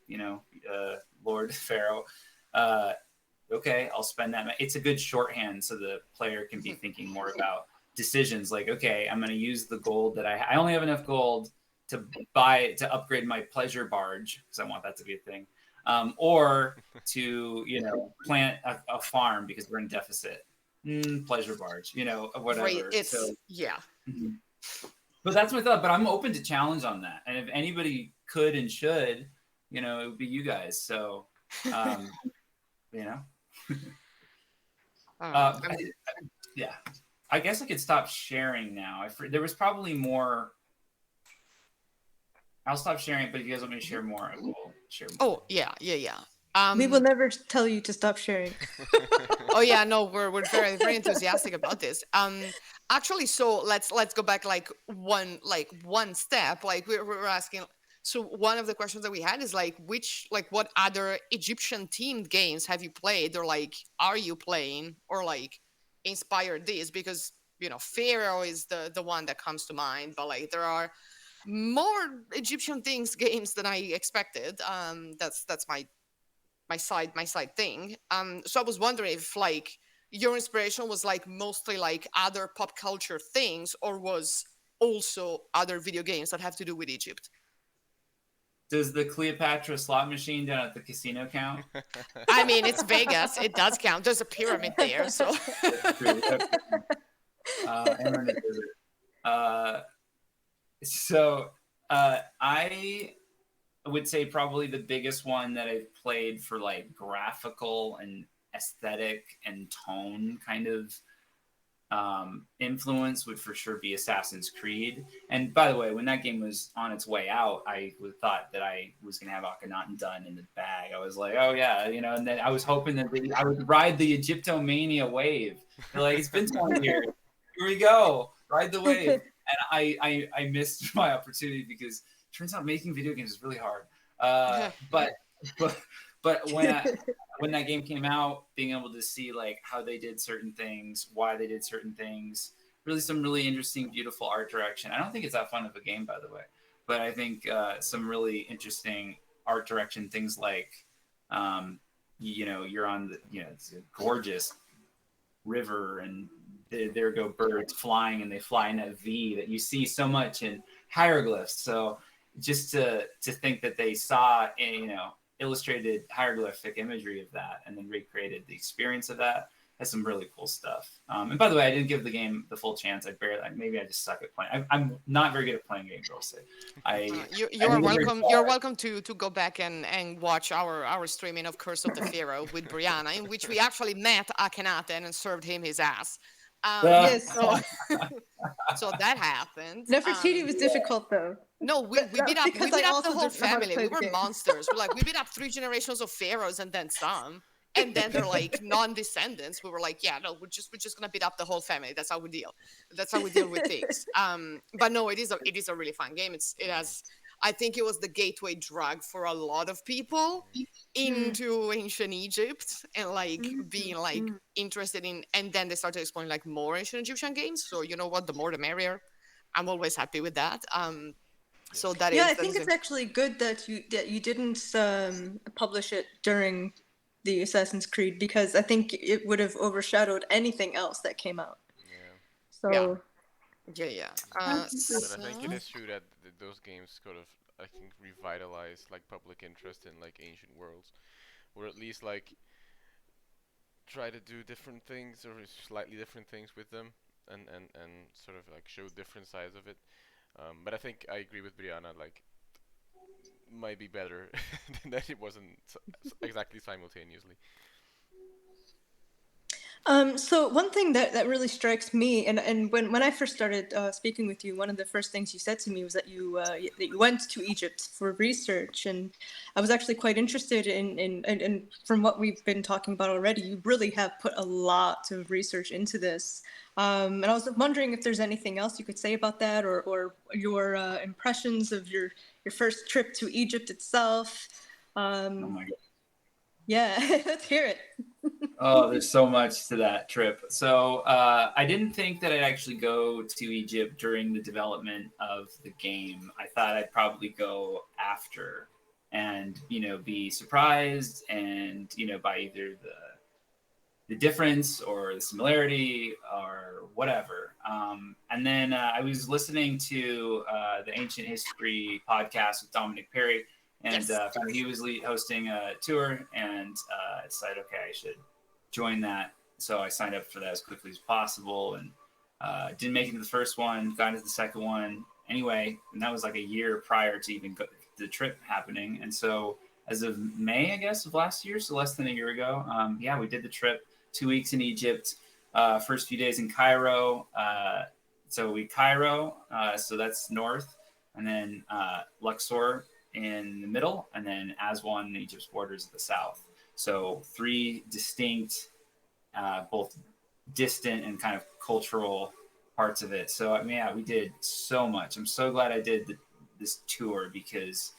Lord Pharaoh. Okay, I'll spend that. It's a good shorthand so the player can be thinking more about decisions like, okay, I'm going to use the gold that I only have enough gold to upgrade my pleasure barge, because I want that to be a thing, or to plant a farm because we're in deficit. Pleasure barge, whatever. Right, yeah. Mm-hmm. But that's my thought. But I'm open to challenge on that, and if anybody could and should, it would be you guys. So, yeah. I guess I could stop sharing now. There was probably more. I'll stop sharing, but if you guys want me to share more, I will share more. Oh, yeah. We will never tell you to stop sharing. Oh yeah, no, we're very very enthusiastic about this. Actually, so let's go back one step. Like we're asking. So one of the questions that we had is what other Egyptian themed games have you played, or are you playing, or inspired this? Because Pharaoh is the one that comes to mind, but there are more Egyptian games than I expected. That's my side thing. So I was wondering if your inspiration was mostly other pop culture things, or was also other video games that have to do with Egypt. Does the Cleopatra slot machine down at the casino count? I mean, it's Vegas. It does count. There's a pyramid there, so. I would say probably the biggest one that I've played for graphical and aesthetic and tone kind of influence would for sure be Assassin's Creed. And by the way, when that game was on its way out, I thought that I was going to have Akhenaten done in the bag. I was like, oh yeah, and then I was hoping that I would ride the Egyptomania wave. It's been 20 years. Here we go. Ride the wave. And I missed my opportunity because it turns out making video games is really hard. But when that game came out, being able to see how they did certain things, why they did certain things, really some really interesting, beautiful art direction. I don't think it's that fun of a game, by the way, but I think some really interesting art direction, things you're on it's a gorgeous river, and there go birds flying, and they fly in a V that you see so much in hieroglyphs. So just to think that they saw illustrated hieroglyphic imagery of that and then recreated the experience of that, has some really cool stuff. And by the way, I didn't give the game the full chance. Maybe I just suck at playing. I'm not very good at playing games, I'll say. You're welcome. You're welcome to go back and watch our streaming of Curse of the Pharaoh with Brianna, in which we actually met Akhenaten and served him his ass. Yes. So that happened. Nefertiti was difficult though. No, we beat up the whole family. We were monsters. We beat up 3 generations of pharaohs and then some. And then they're like non-descendants. We were like, yeah, no, we're just gonna beat up the whole family. That's how we deal. That's how we deal with things. But no, it is a really fun game. It has, I think it was the gateway drug for a lot of people Mm, into ancient Egypt, and like mm, being like mm. interested in, and then they started exploring like more ancient Egyptian games. So you know what, the more the merrier. I'm always happy with that. So Yes. that Yeah, is I that think is it's interesting. actually good that you didn't publish it during the Assassin's Creed because I think it would have overshadowed anything else that came out. Yeah. Yeah, So yeah, yeah. that's But I think it So is true that those games sort of, I think, revitalize like public interest in like ancient worlds, or at least like try to do different things or slightly different things with them, and sort of like show different sides of it. But I think I agree with Brianna. Like, might be better that it wasn't exactly simultaneously. So one thing that really strikes me, and when I first started speaking with you, one of the first things you said to me was that you went to Egypt for research, and I was actually quite interested in from what we've been talking about already, you really have put a lot of research into this, and I was wondering if there's anything else you could say about that, or your impressions of your first trip to Egypt itself. Oh Um, my god. yeah, let's hear it. Oh, there's so much to that trip. So I didn't think that I'd actually go to Egypt during the development of the game. I thought I'd probably go after, and be surprised, and by either the difference or the similarity or whatever. And then I was listening to the Ancient History podcast with Dominic Perry, and yes. found he was hosting a tour, and I decided, okay, I should join that. So I signed up for that as quickly as possible, and didn't make it to the first one, got into the second one. Anyway, and that was like a year prior to even the trip happening. And so as of May, I guess, of last year, so less than a year ago, yeah, we did the trip. 2 weeks in Egypt. First few days in Cairo. So we Cairo, so that's north, and then Luxor in the middle, and then Aswan, Egypt's borders at the south. So three distinct, both distant and kind of cultural parts of it. So I mean, yeah, we did so much. I'm so glad I did this tour because,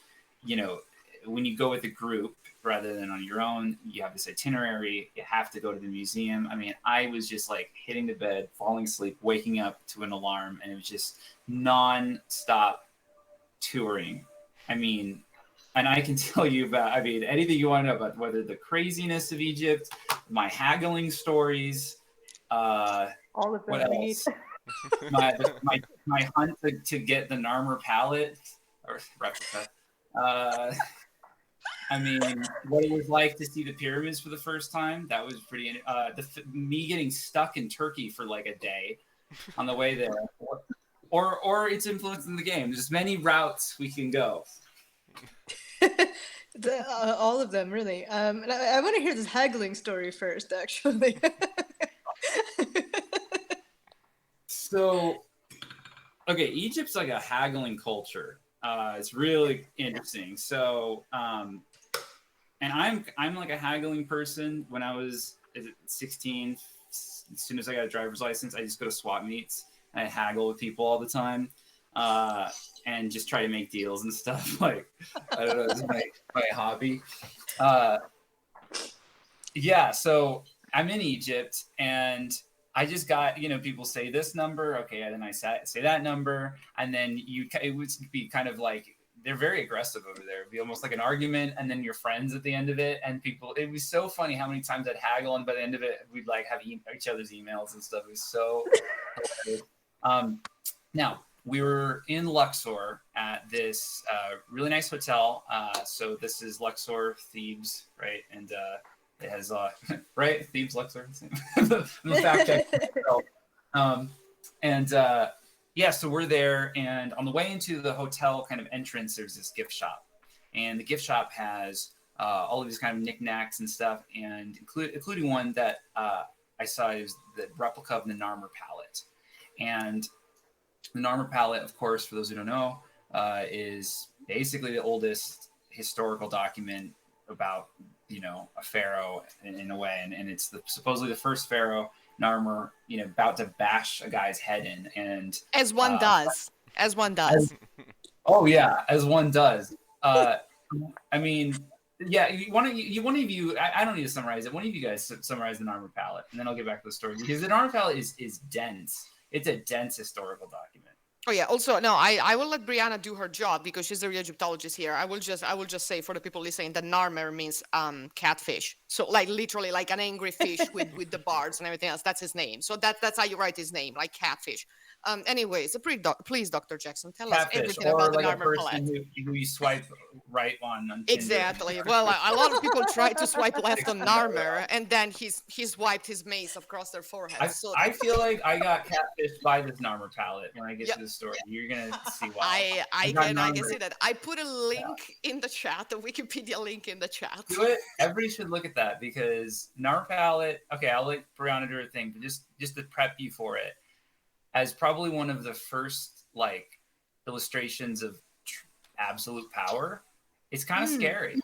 you know, when you go with a group rather than on your own, you have this itinerary. You have to go to the museum. I mean, I was just like hitting the bed, falling asleep, waking up to an alarm, and it was just non-stop touring. I mean, and I can tell you about, I mean, anything you want to know about, whether the craziness of Egypt, my haggling stories, uh, All of what them we need. else? My hunt to get the Narmer palette or replica. Uh, I mean, what it was like to see the pyramids for the first time. That was pretty. Me getting stuck in Turkey for like a day on the way there, or its influence in the game. There's many routes we can go. All of them, really. And I want to hear this haggling story first, actually. So, okay, Egypt's like a haggling culture. It's really interesting. So, and I'm like a haggling person. When I was 16, as soon as I got a driver's license, I just go to swap meets and I haggle with people all the time, and just try to make deals and stuff. Like, I don't know, it's my hobby. Uh, yeah, so I'm in Egypt, and I just got, people say this number, okay, and then I say that number, and then it would be kind of like, they're very aggressive over there. It'd be almost like an argument, and then you're friends at the end of it. And people, it was so funny how many times I'd haggle, and by the end of it, we'd like have each other's emails and stuff. It was so hilarious. Now, we were in Luxor at this really nice hotel. So this is Luxor, Thebes, right? And it has right, Thebes, Luxor. The fact check. And yeah, so we're there, and on the way into the hotel kind of entrance, there's this gift shop, and the gift shop has all of these kind of knickknacks and stuff, and including one that I saw is the replica of the Narmer palette, and the Narmer palette, of course, for those who don't know, is basically the oldest historical document about a pharaoh in a way, and it's supposedly the first pharaoh in armor, about to bash a guy's head in, and As one does. As one does. oh yeah, as one does. I mean, yeah, one of you, I don't need to summarize it. One of you guys summarize the armor palette, and then I'll get back to the story, because the armor palette is dense. It's a dense historical document. Oh yeah. Also, no, I will let Brianna do her job because she's the Egyptologist here. I will just say for the people listening that Narmer means catfish. So like literally like an angry fish with the barbs and everything else. That's his name. So that's how you write his name, like catfish. Anyways, please, Dr. Jackson, tell us Catfish, everything or about the like a Narmer person palette. who you swipe right on Tinder. Exactly. Well, a lot of people try to swipe left on Narmer, and then he's wiped his mace across their forehead. I feel like I got catfished by this Narmer palette when I get Yep. to the story. You're gonna see why. I got can Narmer. see that. I put a link in the chat, the Wikipedia link in the chat. Do it. Everybody should look at that, because Narmer palette. Okay, I'll let Brianna do her thing, but just to prep you for it, as probably one of the first like illustrations of absolute power, it's kind of scary.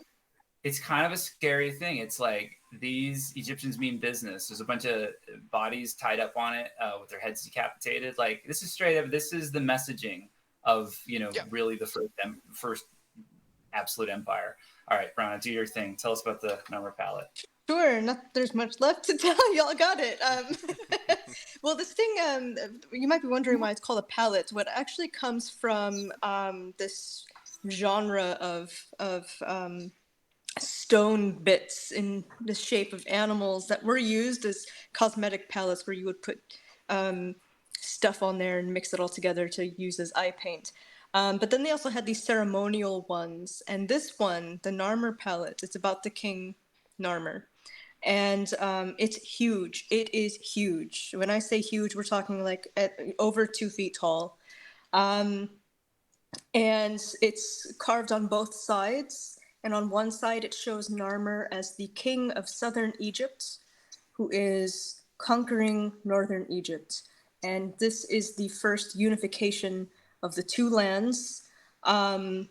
It's kind of a scary thing. It's like these Egyptians mean business. There's a bunch of bodies tied up on it with their heads decapitated. Like, this is straight up. This is the messaging of really the first absolute empire. All right, Brianna, do your thing. Tell us about the Narmer palette. Sure, not there's much left to tell. Y'all got it. Well, this thing, you might be wondering why it's called a palette. What actually comes from this genre of stone bits in the shape of animals that were used as cosmetic palettes, where you would put stuff on there and mix it all together to use as eye paint. But then they also had these ceremonial ones, and this one, the Narmer palette, it's about the king Narmer. And it's huge. It is huge. When I say huge, we're talking like over 2 feet tall. And it's carved on both sides. And on one side, it shows Narmer as the king of southern Egypt, who is conquering northern Egypt. And this is the first unification of the two lands. And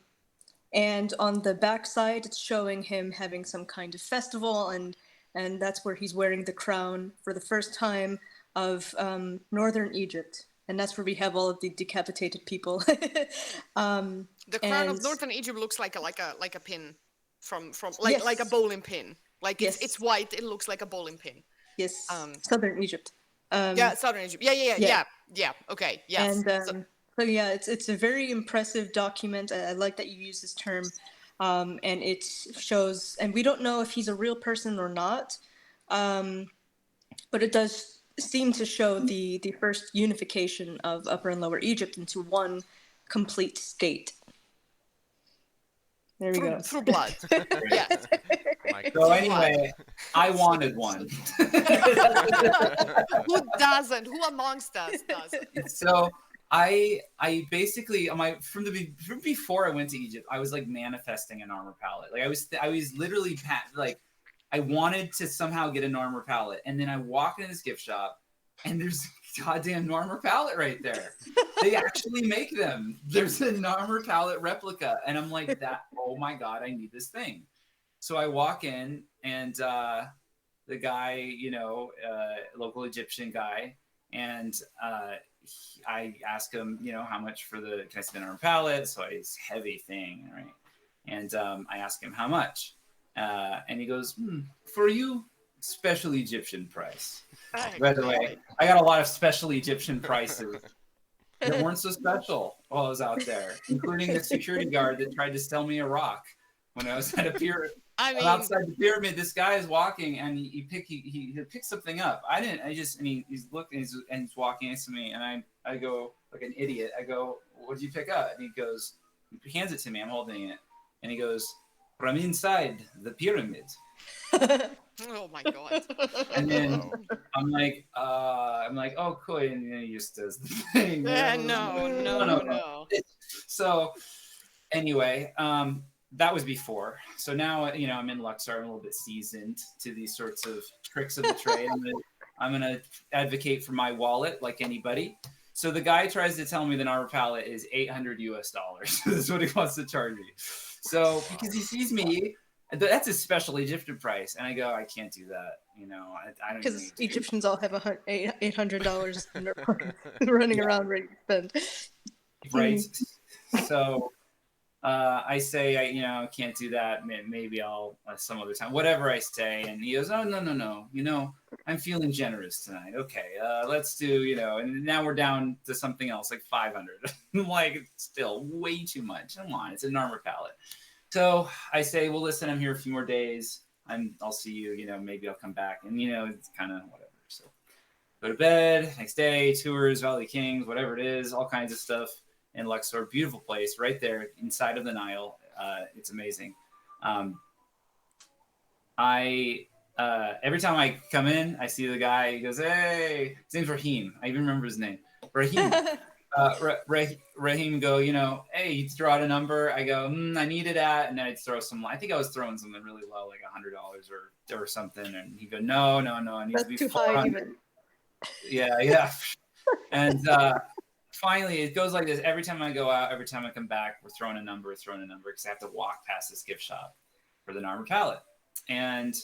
on the back side, it's showing him having some kind of festival, and that's where he's wearing the crown for the first time of northern Egypt, and that's where we have all of the decapitated people. The crown of northern Egypt looks like a pin from like a bowling pin. Like it's white. It looks like a bowling pin. Yes. Southern Egypt. Southern Egypt. Yeah. Okay. Yes. And so yeah, it's a very impressive document. I like that you use this term. And it shows, and we don't know if he's a real person or not, but it does seem to show the first unification of Upper and Lower Egypt into one complete state. There we go. Through blood. Yes. So anyway, I wanted one. Who doesn't? Who amongst us doesn't? So I basically from before I went to Egypt, I was like manifesting an armor palette. Like I was literally like I wanted to somehow get an armor palette, and then I walk into this gift shop, and there's a goddamn armor palette right there. They actually make them. There's an armor palette replica, and I'm like, oh my god, I need this thing. So I walk in, and the guy, local Egyptian guy, and I ask him, how much for can I see the armor palette? So it's a heavy thing, right? And I ask him how much, and he goes, for you, special Egyptian price. By the way, I got a lot of special Egyptian prices that weren't so special while I was out there, including the security guard that tried to sell me a rock when I was at a pyramid. Outside the pyramid, this guy is walking, and he picked something up. He's looking, and he's walking next to me, and I go like an idiot. I go, "What did you pick up?" And he hands it to me. I'm holding it, and he goes, "From inside the pyramid." Oh my god! And then I'm like, oh, cool. And then he just does the thing. No. So anyway, that was before. So now, I'm in Luxor. I'm a little bit seasoned to these sorts of tricks of the trade. I'm gonna advocate for my wallet like anybody. So the guy tries to tell me the armor palette is $800 US. This is what he wants to charge me. So because he sees me That's a special Egyptian price. And I go, I can't do that. I don't even Because need to. Egyptians all have $800 in their pockets, running Yeah, around ready to spend. right. So I say, can't do that. Maybe I'll some other time, whatever I say. And he goes, oh, no, no, no. I'm feeling generous tonight. Okay, let's do, and now we're down to something else, like 500. Like, it's still way too much. Come on, it's an armor pallet. So I say, well, listen, I'm here a few more days. I'll see you, maybe I'll come back. And, it's kind of whatever. So go to bed, next day, tours, Valley Kings, whatever it is, all kinds of stuff in Luxor. Beautiful place right there inside of the Nile. It's amazing. I every time I come in, I see the guy. He goes, "Hey," his name's Raheem. I even remember his name, Raheem. Raheem go, hey, you throw out a number. I go, I need it at, and then I'd throw some. I think I was throwing something really low, like $100 or something. And he go, no, it needs to be That's too high 400. even. Yeah. And finally, it goes like this. Every time I go out, every time I come back, we're throwing a number, because I have to walk past this gift shop for the armor pallet. And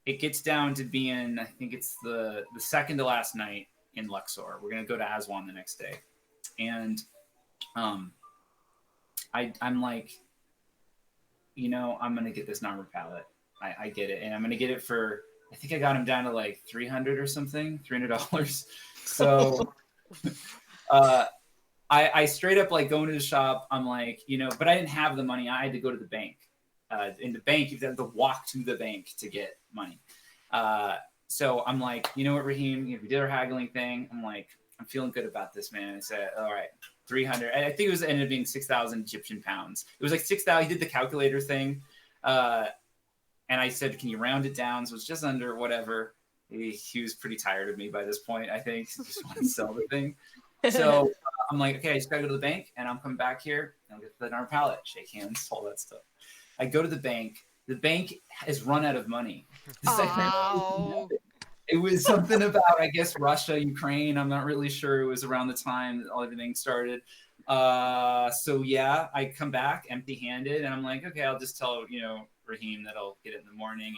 it gets down to being, I think it's the second to last night in Luxor. We're going to go to Aswan the next day. And I'm like, I'm going to get this armor pallet. I get it. And I'm going to get it for, I think I got him down to like 300 or something, $300. So I straight up like going to the shop. I'm like, but I didn't have the money. I had to go to the bank. In the bank, you have to walk to the bank to get money. So I'm like, you know what, Raheem, we did our haggling thing. I'm like, I'm feeling good about this, man. I said, all right, 300. I think it ended up being 6,000 Egyptian pounds. It was like 6,000. He did the calculator thing. And I said, can you round it down? So it's just under whatever. He was pretty tired of me by this point, I think. He just wanted to sell the thing. So I'm like, okay, I just got to go to the bank, and I'm coming back here, and I'll get the armor pallet, shake hands, all that stuff. I go to the bank. The bank has run out of money. Oh. It was something about, I guess, Russia, Ukraine. I'm not really sure. It was around the time that everything started. So yeah, I come back empty-handed, and I'm like, okay, I'll just tell Raheem that I'll get it in the morning.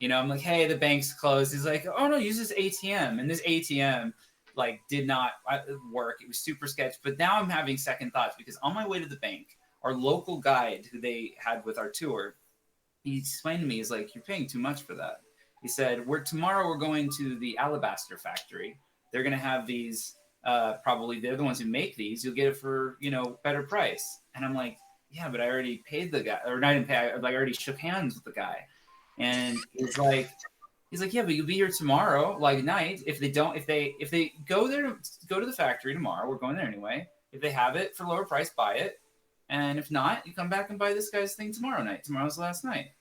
And I'm like, hey, the bank's closed. He's like, oh no, use this ATM. And this ATM like did not work. It was super sketch. But now I'm having second thoughts because on my way to the bank, our local guide who they had with our tour, he explained to me, he's like, you're paying too much for that. He said, tomorrow we're going to the alabaster factory. They're going to have these, probably they're the ones who make these. You'll get it for, better price. And I'm like, yeah, but I already paid the guy, or I didn't pay. I already shook hands with the guy. And he's like, yeah, but you'll be here tomorrow, like night. If they go there, go to the factory tomorrow. We're going there anyway. If they have it for lower price, buy it. And if not, you come back and buy this guy's thing tomorrow night. Tomorrow's the last night.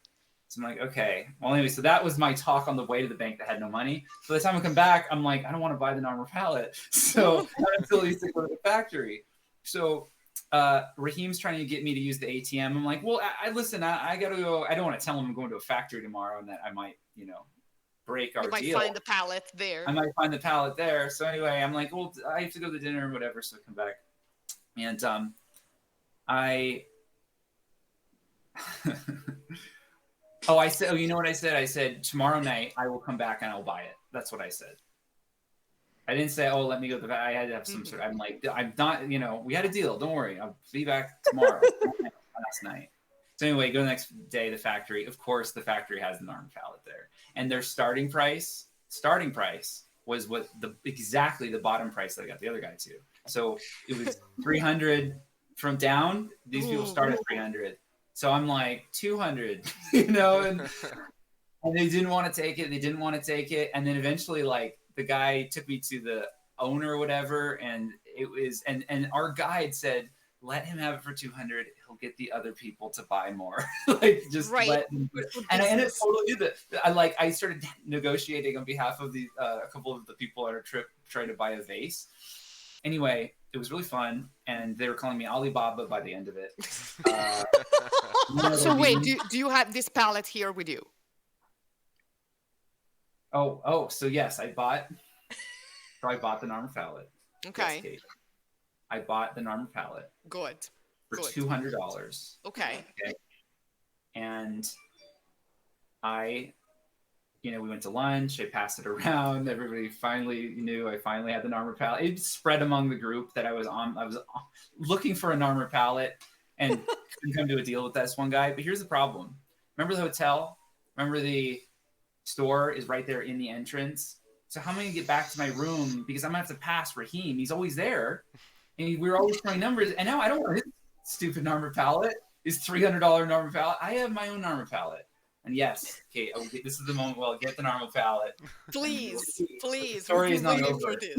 So I'm like, okay. Well, anyway, so that was my talk on the way to the bank that had no money. So by the time I come back, I'm like, I don't want to buy the armor pallet. So until he's to go to the factory. So Raheem's trying to get me to use the ATM. I'm like, well, listen, I got to go. I don't want to tell him I'm going to a factory tomorrow and that I might, break our deal. You might find the pallet there. I might find the pallet there. So anyway, I'm like, well, I have to go to dinner or whatever. So I come back. And I said, you know what I said? I said, tomorrow night I will come back and I'll buy it. That's what I said. I didn't say, oh, let me go to the, I had to have some sort of, I'm like, I'm not, we had a deal. Don't worry. I'll be back tomorrow. Last night. So anyway, go the next day, the factory. Of course, the factory has an armor pallet there. And their starting price was exactly the bottom price that I got the other guy to. So it was 300 from down. These people start at 300. So I'm like 200, and they didn't want to take it. And then eventually, like, the guy took me to the owner or whatever, and it was, and our guide said, let him have it for 200. He'll get the other people to buy more. Like, just let him put it. And I ended up totally did that. I started negotiating on behalf of a couple of the people on our trip trying to buy a vase. Anyway, it was really fun, and they were calling me Alibaba by the end of it. So wait, do you have this pallet here with you? So yes, I bought the armor pallet. Okay. Yes, I bought the armor pallet. Good. For $200. Okay. And I, we went to lunch. I passed it around. Everybody finally knew I finally had the armor palette. It spread among the group that I was on. I was looking for an armor palette and couldn't come to a deal with this one guy. But here's the problem. Remember the hotel? Remember the store is right there in the entrance? So how am I going to get back to my room? Because I'm going to have to pass Raheem. He's always there. And we were always throwing numbers. And now I don't want his stupid armor palette. His $300 armor palette. I have my own armor palette. And yes, Kate, this is the moment where I'll get the normal palette. Please, please. The story is not over. For this.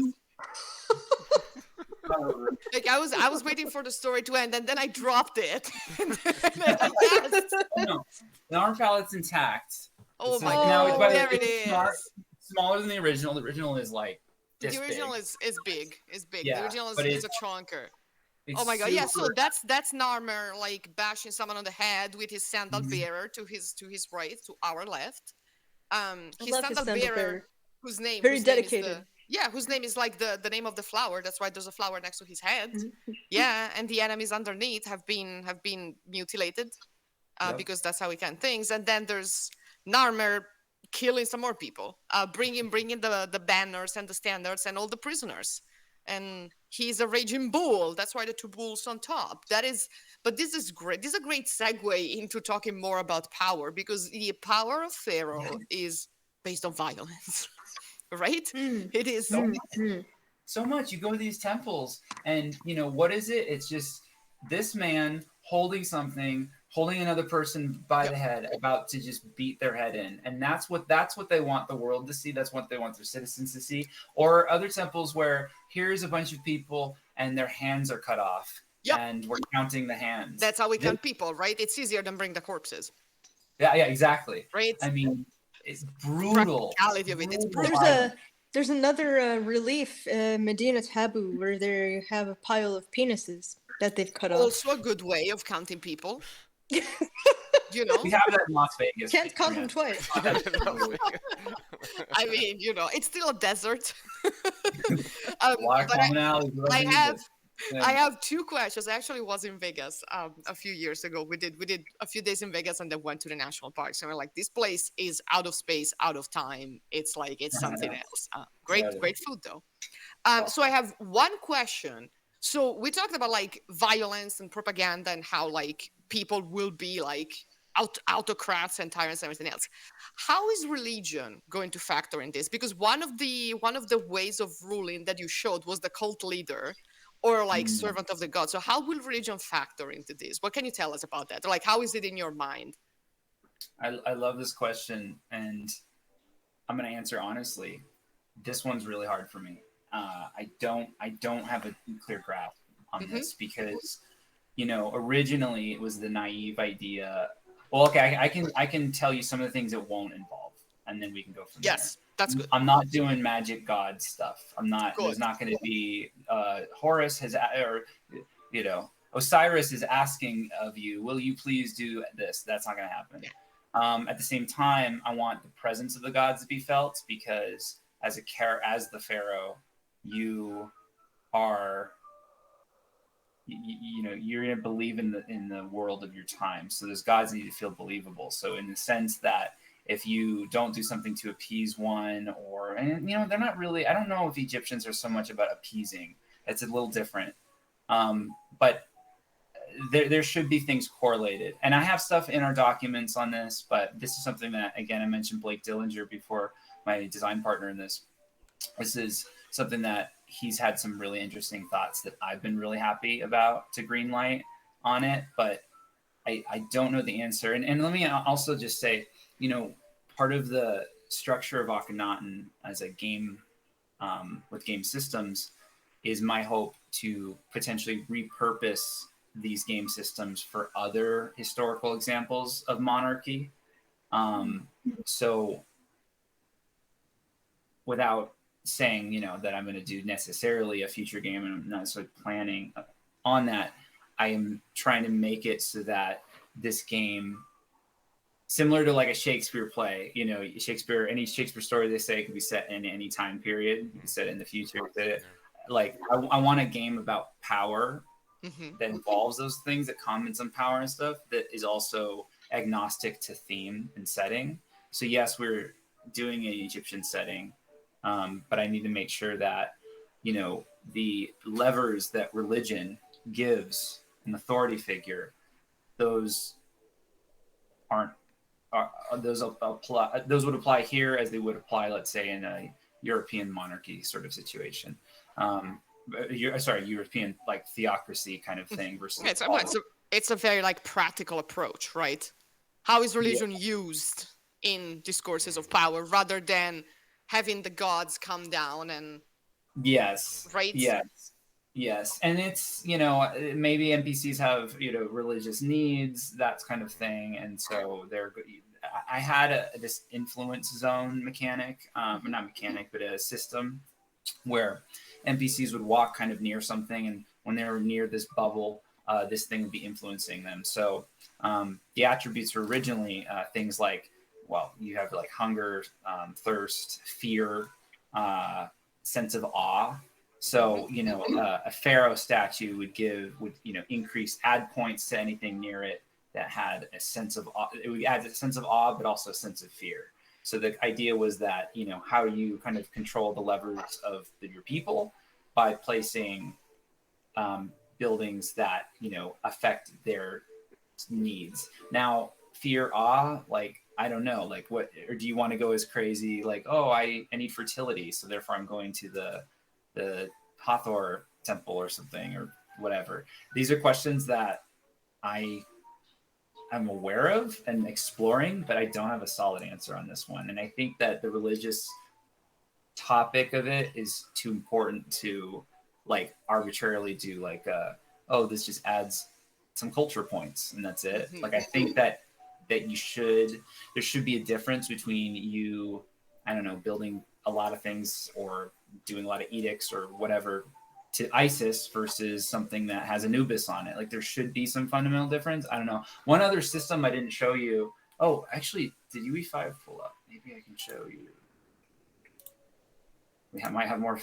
Like I was waiting for the story to end, and then I dropped it. No, the armor palette's intact. Oh my god! There it is. Smaller than the original. The original is like this the original big. is big. Is big. Yeah, the original is a chunker. Oh my god! Super... Yeah, so that's Narmer like bashing someone on the head with his sandal bearer to his right, to our left. His sandal bearer, whose name very dedicated. Whose name is like the name of the flower. That's why there's a flower next to his head. Yeah, and the enemies underneath have been mutilated, because that's how we can things. And then there's Narmer killing some more people, bringing the banners and the standards and all the prisoners. And he's a raging bull. That's why the two bulls on top. But this is great. This is a great segue into talking more about power, because the power of Pharaoh is based on violence, right? It is so much. You go to these temples, and what is it? It's just this man holding another person by the head, about to just beat their head in. And that's what they want the world to see. That's what they want their citizens to see. Or other temples where here's a bunch of people and their hands are cut off. Yep. And we're counting the hands. That's how we count people, right? It's easier than bring the corpses. Yeah, exactly. Right? I mean, it's brutal. Practicality of it. It's brutal. There's another relief, Medina Taboo, where they have a pile of penises that they've cut off. Also a good way of counting people. We have that in Las Vegas. Can't count them twice. I mean, it's still a desert. I have two questions. I actually was in Vegas a few years ago. We did a few days in Vegas and then went to the national parks. And we're like, this place is out of space, out of time. It's like it's something else. Great food though. So I have one question. So we talked about like violence and propaganda and how like people will be like autocrats and tyrants and everything else. How is religion going to factor in this? Because one of the ways of ruling that you showed was the cult leader or like servant of the god. So how will religion factor into this? What can you tell us about that? Like, how is it in your mind? I love this question, and I'm going to answer honestly. This one's really hard for me. I don't have a clear grasp on this because, originally it was the naive idea. Well, okay, I can tell you some of the things it won't involve, and then we can go from there. Yes, that's good. I'm not doing magic god stuff. I'm not. Good. There's not going to be Horus has Osiris is asking of you, will you please do this? That's not going to happen. Yeah. At the same time, I want the presence of the gods to be felt because as the Pharaoh, you are. You're going to believe in the world of your time. So those gods need to feel believable. So in the sense that if you don't do something to appease one they're not really, I don't know if Egyptians are so much about appeasing. It's a little different. But there should be things correlated. And I have stuff in our documents on this, but this is something that, again, I mentioned Blake Dillinger before, my design partner in this. This is something that he's had some really interesting thoughts that I've been really happy about to greenlight on it, but I don't know the answer. And let me also just say, part of the structure of Akhenaten as a game with game systems is my hope to potentially repurpose these game systems for other historical examples of monarchy. So without saying, that I'm going to do necessarily a future game, and I'm not sort of planning on that, I am trying to make it so that this game, similar to like a Shakespeare play, any Shakespeare story they say could be set in any time period, you can set it in the future. Like I want a game about power that involves those things, that comments on power and stuff, that is also agnostic to theme and setting. so yes, we're doing an Egyptian setting, but I need to make sure that, you know, the levers that religion gives an authority figure, those aren't those apply, those would apply here as they would apply, let's say, in a European monarchy sort of situation. Sorry, European like theocracy kind of thing versus It's a, well, Apollo. it's a very like practical approach, right? How is Yeah. religion used in discourses of power rather than having the gods come down and Yes. right? Yes. Yes. And it's, you know, maybe NPCs have, you know, religious needs, that kind of thing. And so they're, I had this influence zone mechanic, not mechanic, but a system where NPCs would walk kind of near something. And when they were near this bubble, this thing would be influencing them. So the attributes were originally things like, well, you have like hunger, thirst, fear, sense of awe. So, you know, a Pharaoh statue would, you know, add points to anything near it that had a sense of awe. It would add a sense of awe, but also a sense of fear. So the idea was that, you know, how you kind of control the levers of your people by placing buildings that, you know, affect their needs. Now, fear, awe, like, I don't know, like what, or do you want to go as crazy? Like, oh, I need fertility, so therefore I'm going to the Hathor temple or something or whatever. These are questions that I'm aware of and exploring, but I don't have a solid answer on this one. And I think that the religious topic of it is too important to like arbitrarily do like oh, this just adds some culture points and that's it. Like I think that you should, there should be a difference between you, I don't know, building a lot of things or doing a lot of edicts or whatever to Isis versus something that has Anubis on it. Like there should be some fundamental difference. I don't know. One other system I didn't show you. Oh, actually, did UE5 pull up? Maybe I can show you. Might have more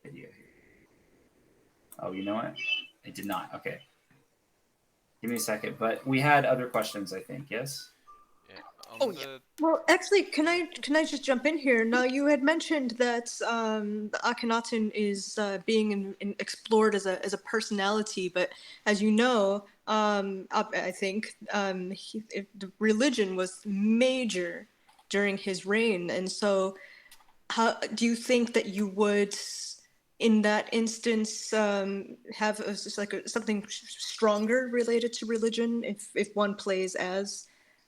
video here. Oh, you know what? It did not. Okay. Give me a second. But we had other questions, I think. Yes? Yeah. Oh, yeah. Well, actually, can I just jump in here? Now, you had mentioned that the Akhenaten is being explored as a personality, but as you know, I think the religion was major during his reign, and so how do you think that you would, in that instance, have something stronger related to religion if one plays as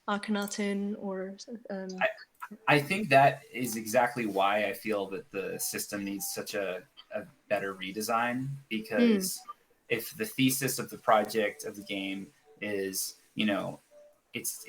Akhenaten or I think that is exactly why I feel that the system needs such a better redesign, because if the thesis of the project of the game is, you know, it's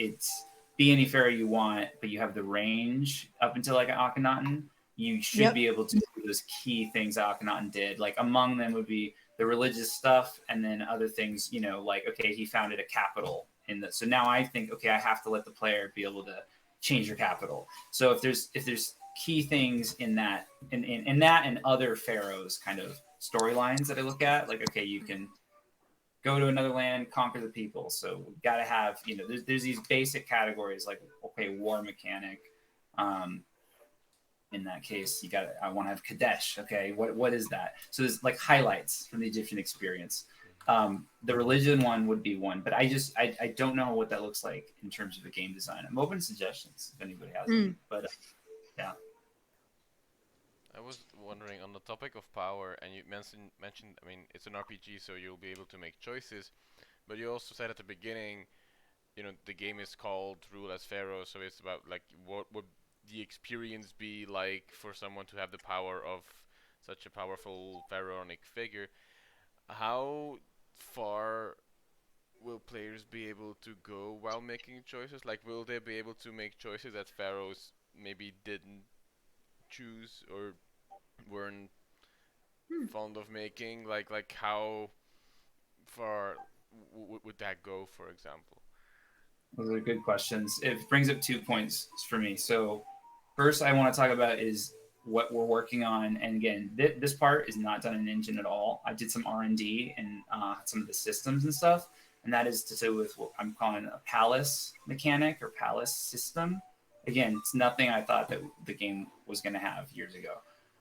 be any pharaoh you want, but you have the range up until like an Akhenaten, you should be able to do those key things that Akhenaten did. Like among them would be the religious stuff, and then other things, you know, like okay, he founded a capital in the. So now I think okay, I have to let the player be able to change your capital. So if there's key things in that in that and other pharaohs kind of storylines that I look at, like okay, you can go to another land, conquer the people. So we've got to have, you know, there's these basic categories like okay, war mechanic. In that case, I want to have Kadesh. Okay, what is that? So there's like highlights from the Egyptian experience. The religion one would be one, but I don't know what that looks like in terms of the game design. I'm open to suggestions if anybody has any. But yeah. I was wondering on the topic of power, and you mentioned. I mean, it's an RPG, so you'll be able to make choices. But you also said at the beginning, you know, the game is called Rule as Pharaoh, so it's about like what would the experience be like for someone to have the power of such a powerful pharaonic figure. How far will players be able to go while making choices? Like, will they be able to make choices that pharaohs maybe didn't choose or weren't fond of making? Like how far would that go, for example? Those are good questions. It brings up 2 points for me. So first I want to talk about is what we're working on. And again, this part is not done in engine at all. I did some R&D and some of the systems and stuff. and that is to do with what I'm calling a palace mechanic or palace system. Again, it's nothing I thought that the game was going to have years ago.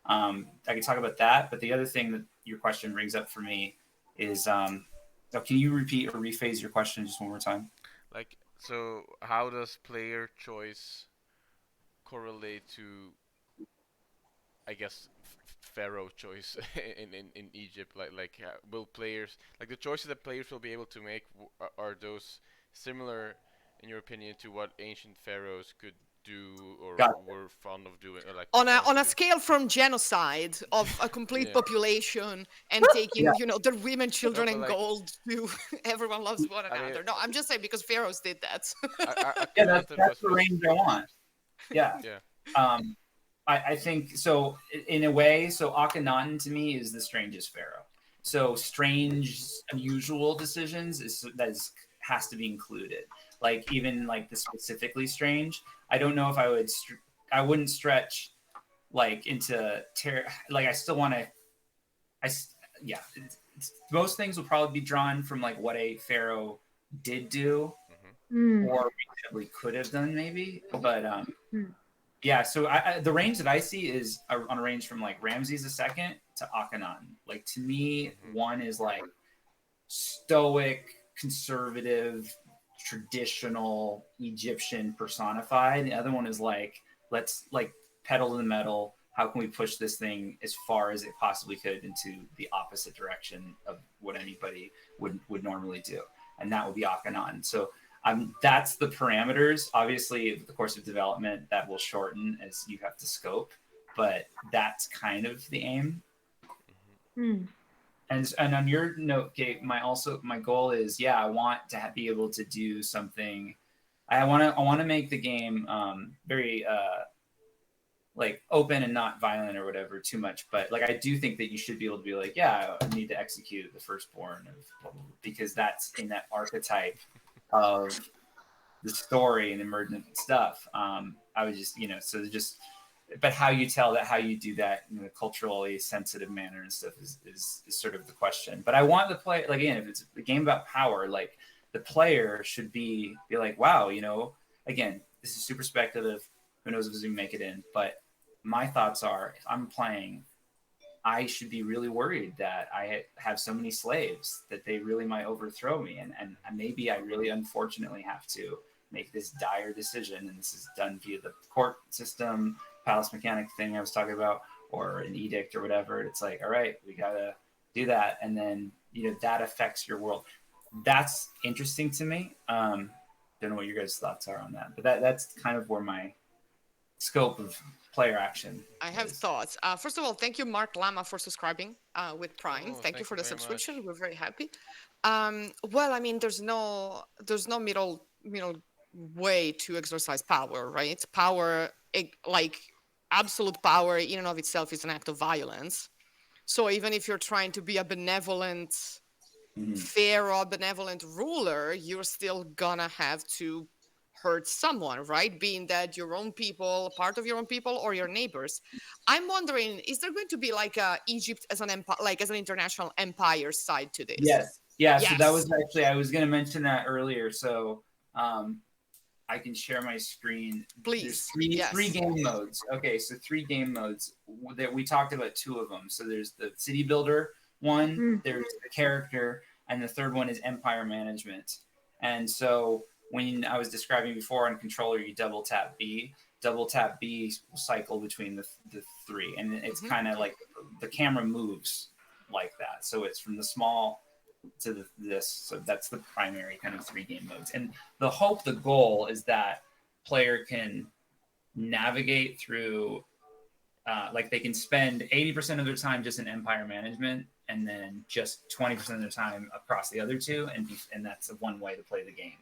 I could talk about that, but the other thing that your question brings up for me is, oh, can you repeat or rephrase your question just one more time? Like, so how does player choice correlate to, I guess, Pharaoh choice in Egypt? Will players, like the choices that players will be able to make, are those similar, in your opinion, to what ancient pharaohs could do or Got were fond of doing, or like On a wanted on to a do? scale from genocide of a complete Yeah. population and Yeah, taking, their women, No, children, but and like, gold to everyone loves one I mean, another. No, I'm just saying because pharaohs did that. yeah, Akhenaten that's the was range I want. Yeah. yeah. Um, I think so. In a way, so Akhenaten to me is the strangest pharaoh. So strange, unusual decisions has to be included. Like even like the specifically strange. I don't know if I would. I wouldn't stretch like into like I still want to. Yeah. Most things will probably be drawn from like what a pharaoh did do Hmm. Mm. or reasonably could have done maybe, but Mm. yeah, so the range that I see is on a range from like Ramses II to Akhenaten. Like to me, Hmm. one is like stoic, conservative, traditional Egyptian personified. The other one is like let's like pedal to the metal. How can we push this thing as far as it possibly could into the opposite direction of what anybody would normally do? And that would be Akhenaten. So that's the parameters. Obviously, over the course of development, that will shorten as you have to scope, but that's kind of the aim. Mm. And on your note, Kate, my goal is, yeah, I want to be able to do something. I want to make the game very like open and not violent or whatever too much. But like I do think that you should be able to be like, yeah, I need to execute the firstborn of blah, blah, blah, because that's in that archetype of the story and emergent stuff. I was just, so just, but how you tell that, how you do that in a culturally sensitive manner and stuff is sort of the question. But I want the play, like, again, if it's a game about power, like the player should be like, wow, again, this is super speculative. Who knows if we make it in? But my thoughts are, if I'm playing, I should be really worried that I have so many slaves that they really might overthrow me. And maybe I really unfortunately have to make this dire decision. And this is done via the court system, palace mechanic thing I was talking about, or an edict or whatever. It's like, all right, we got to do that. And then, that affects your world. That's interesting to me. Don't know what your guys' thoughts are on that, but that's kind of where my scope of player action I have is. thoughts. First of all, thank you, Mark Lama, for subscribing with Prime. Oh, Thank you thank for you the very subscription. much. We're very happy. Well, I mean, there's no middle way to exercise power, right? Power, like absolute power, in and of itself, is an act of violence. So even if you're trying to be a benevolent, Mhm. fair or benevolent ruler, you're still gonna have to hurt someone, right? Being that your own people, part of your own people, or your neighbors. I'm wondering, is there going to be like a Egypt as an empire, like as an international empire side to this? Yes. Yeah. So that Yes, was actually, I was going to mention that earlier. So um, I can share my screen. There's please. three Yes. game modes. Okay. So three game modes that we talked about, two of them. So there's the city builder one, Mm. there's the character, and the third one is empire management. And so when I was describing before on controller, you double tap B will cycle between the three. And it's Hmm. kind of like the camera moves like that. So it's from the small to this. So that's the primary kind of three game modes. And the goal is that player can navigate through, like they can spend 80% of their time just in empire management and then just 20% of their time across the other two. And that's one way to play the game.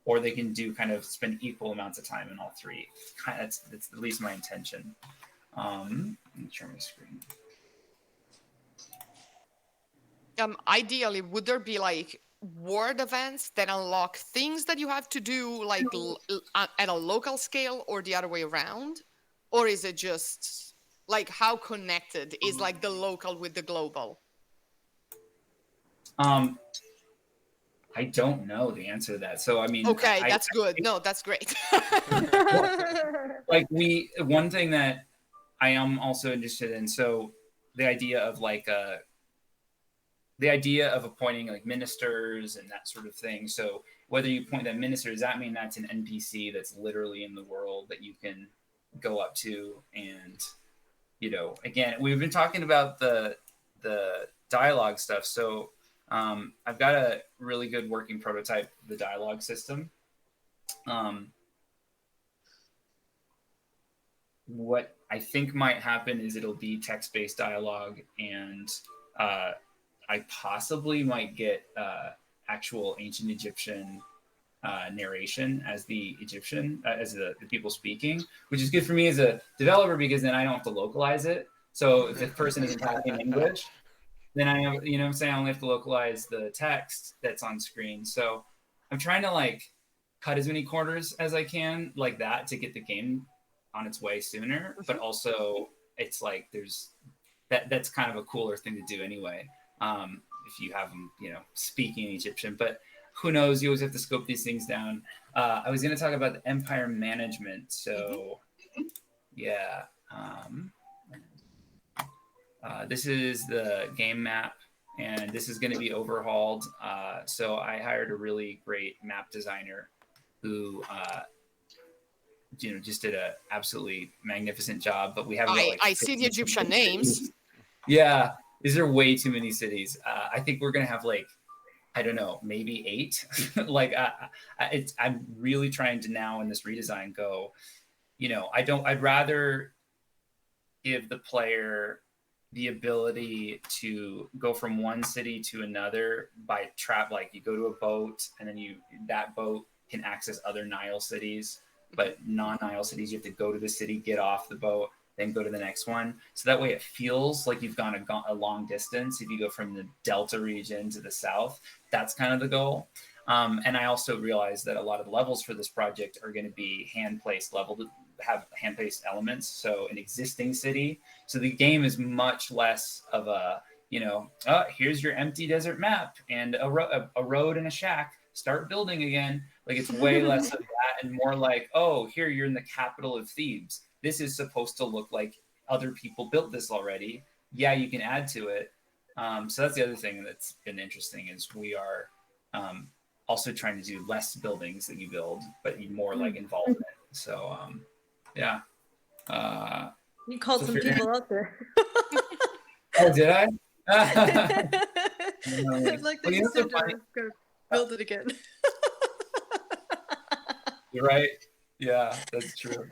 Or they can do kind of spend equal amounts of time in all three. That's at least my intention. Let me share my screen. Ideally, would there be like ward events that unlock things that you have to do like at a local scale, or the other way around? Or is it just like how connected is like the local with the global? Um, I don't know the answer to that. So I mean, Okay, that's good. No, that's great. like one thing that I am also interested in. So the idea of the idea of appointing like ministers and that sort of thing. So whether you appoint that minister, does that mean that's an NPC that's literally in the world that you can go up to? And again, we've been talking about the dialogue stuff. So I've got a really good working prototype of the dialogue system. What I think might happen is it'll be text-based dialogue, and I possibly might get actual ancient Egyptian narration as the Egyptian, as the people speaking, which is good for me as a developer because then I don't have to localize it. So if the person isn't talking English, then I have, what I'm saying, I only have to localize the text that's on screen. So I'm trying to cut as many corners as I can like that to get the game on its way sooner. But also it's like that's kind of a cooler thing to do anyway. If you have them, speaking Egyptian, but who knows? You always have to scope these things down. I was going to talk about the empire management. So yeah. This is the game map, and this is going to be overhauled. So I hired a really great map designer who, just did a absolutely magnificent job. But we have about I see the Egyptian names. Yeah, these are way too many cities. I think we're going to have I don't know, maybe 8. I'm really trying to now in this redesign go, I'd rather give the player the ability to go from one city to another by like you go to a boat and then that boat can access other Nile cities, but non-Nile cities, you have to go to the city, get off the boat, then go to the next one. So that way it feels like you've gone a long distance. If you go from the Delta region to the south, that's kind of the goal. And I also realized that a lot of the levels for this project are going to be hand-placed have hand-placed elements. So an existing city. So the game is much less of a, here's your empty desert map and a road and a shack. Start building again. Like it's way less of that and more like, oh, here you're in the capital of Thebes. This is supposed to look like other people built this already. Yeah, you can add to it. So that's the other thing that's been interesting is we are also trying to do less buildings that you build, but more like involvement. So yeah. You called some people out there. Oh, did I? Like they just said, gonna build it again. You're right. Yeah, that's true.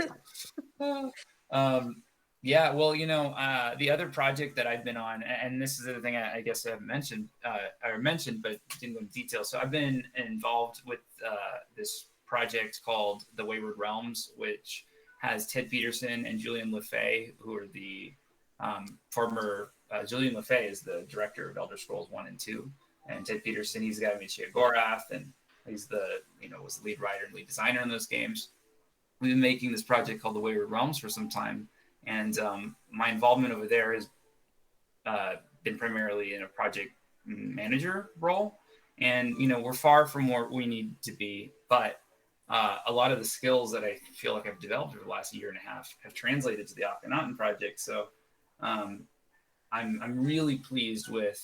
Yeah, well, the other project that I've been on, and this is the thing I guess I haven't mentioned, but didn't go into detail. So I've been involved with this project called The Wayward Realms, which has Ted Peterson and Julian LeFay, who are the former. Julian LeFay is the director of Elder Scrolls 1 and 2, and Ted Peterson, he's the guy who made Sheogorath, and he's was the lead writer and lead designer in those games. We've been making this project called The Wayward Realms for some time, and my involvement over there has been primarily in a project manager role. And we're far from where we need to be, but a lot of the skills that I feel like I've developed over the last year and a half have translated to the Akhenaten project. So I'm really pleased with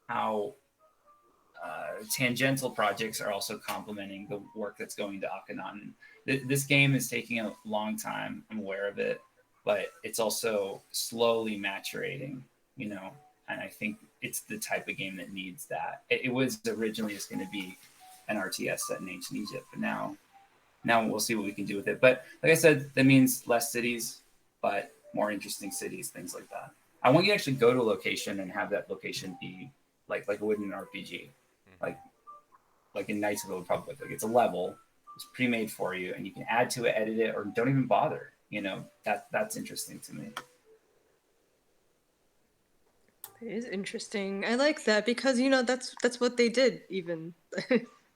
how tangential projects are also complementing the work that's going to Akhenaten. This game is taking a long time. I'm aware of it, but it's also slowly maturating, and I think it's the type of game that needs that. It was originally just going to be an RTS set in ancient Egypt, but now we'll see what we can do with it. But like I said, that means less cities, but more interesting cities, things like that. I want you to actually go to a location and have that location be like it would in an RPG, like in Knights of the Republic. Like it's a level, it's pre-made for you, and you can add to it, edit it, or don't even bother. That's interesting to me. It is interesting. I like that because that's what they did even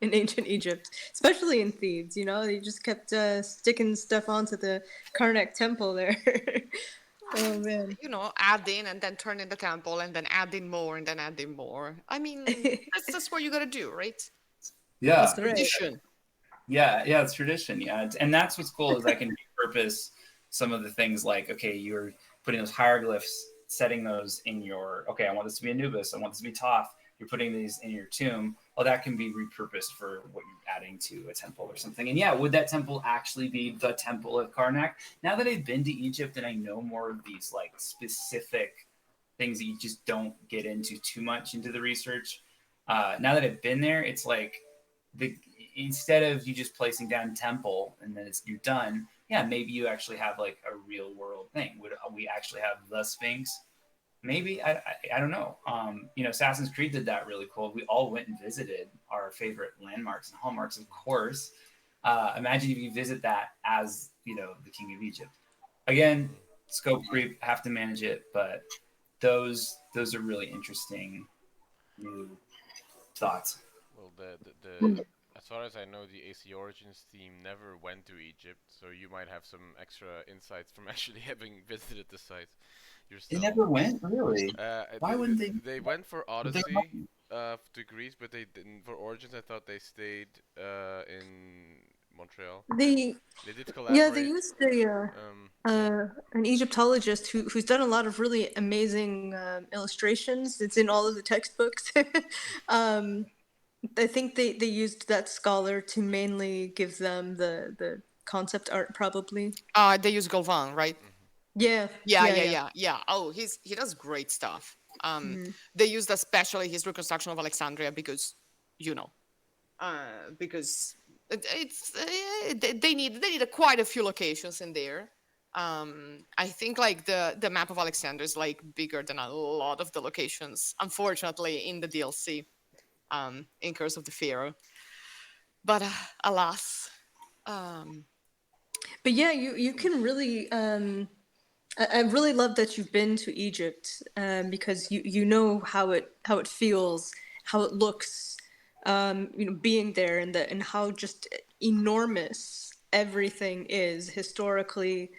in ancient Egypt, especially in Thebes. They just kept sticking stuff onto the Karnak temple there. Oh man. Adding and then turning the temple and then adding more and then adding more. I mean, that's what you gotta do, right? Yeah, That's great. Tradition. yeah, it's tradition. Yeah, and that's what's cool is I can repurpose some of the things like, okay, you're putting those hieroglyphs, setting those in your, okay, I want this to be Anubis, I want this to be Toph. You're putting these in your tomb. Well, that can be repurposed for what you're adding to a temple or something. And yeah, would that temple actually be the temple of Karnak? Now that I've been to Egypt and I know more of these like specific things that you just don't get into too much into the research. Now that I've been there, it's like the instead of you just placing down temple and then you're done. Yeah, maybe you actually have like a real world thing. Would we actually have the Sphinx? Maybe I don't know. Assassin's Creed did that really cool. We all went and visited our favorite landmarks and hallmarks, of course. Imagine if you visit that as the King of Egypt. Again, Mm. scope creep, have to manage it, but those are really interesting new thoughts. Well, the Mm. as far as I know, the AC Origins team never went to Egypt, so you might have some extra insights from actually having visited the site They yourself. never went, really. Why wouldn't they? They went for But they're Odyssey to Greece, but they didn't for Origins. I thought they stayed in Montreal. The They did Yeah, they collaborate. used the Yeah. an Egyptologist who's done a lot of really amazing illustrations. It's in all of the textbooks. um, I think they used that scholar to mainly give them the concept art, probably. They use Golvan, right? Hmm. Yeah, Yeah, yeah, yeah, yeah. yeah, yeah. Oh, he does great stuff. Hmm. They used especially his reconstruction of Alexandria because, because it's they need quite a few locations in there. I think like the map of Alexandria is like bigger than a lot of the locations, unfortunately, in the DLC, in Curse of the Pharaoh. But alas, um, But yeah, you can really I really love that you've been to Egypt, because you know how it feels, how it looks, being there, and how just enormous everything is historically,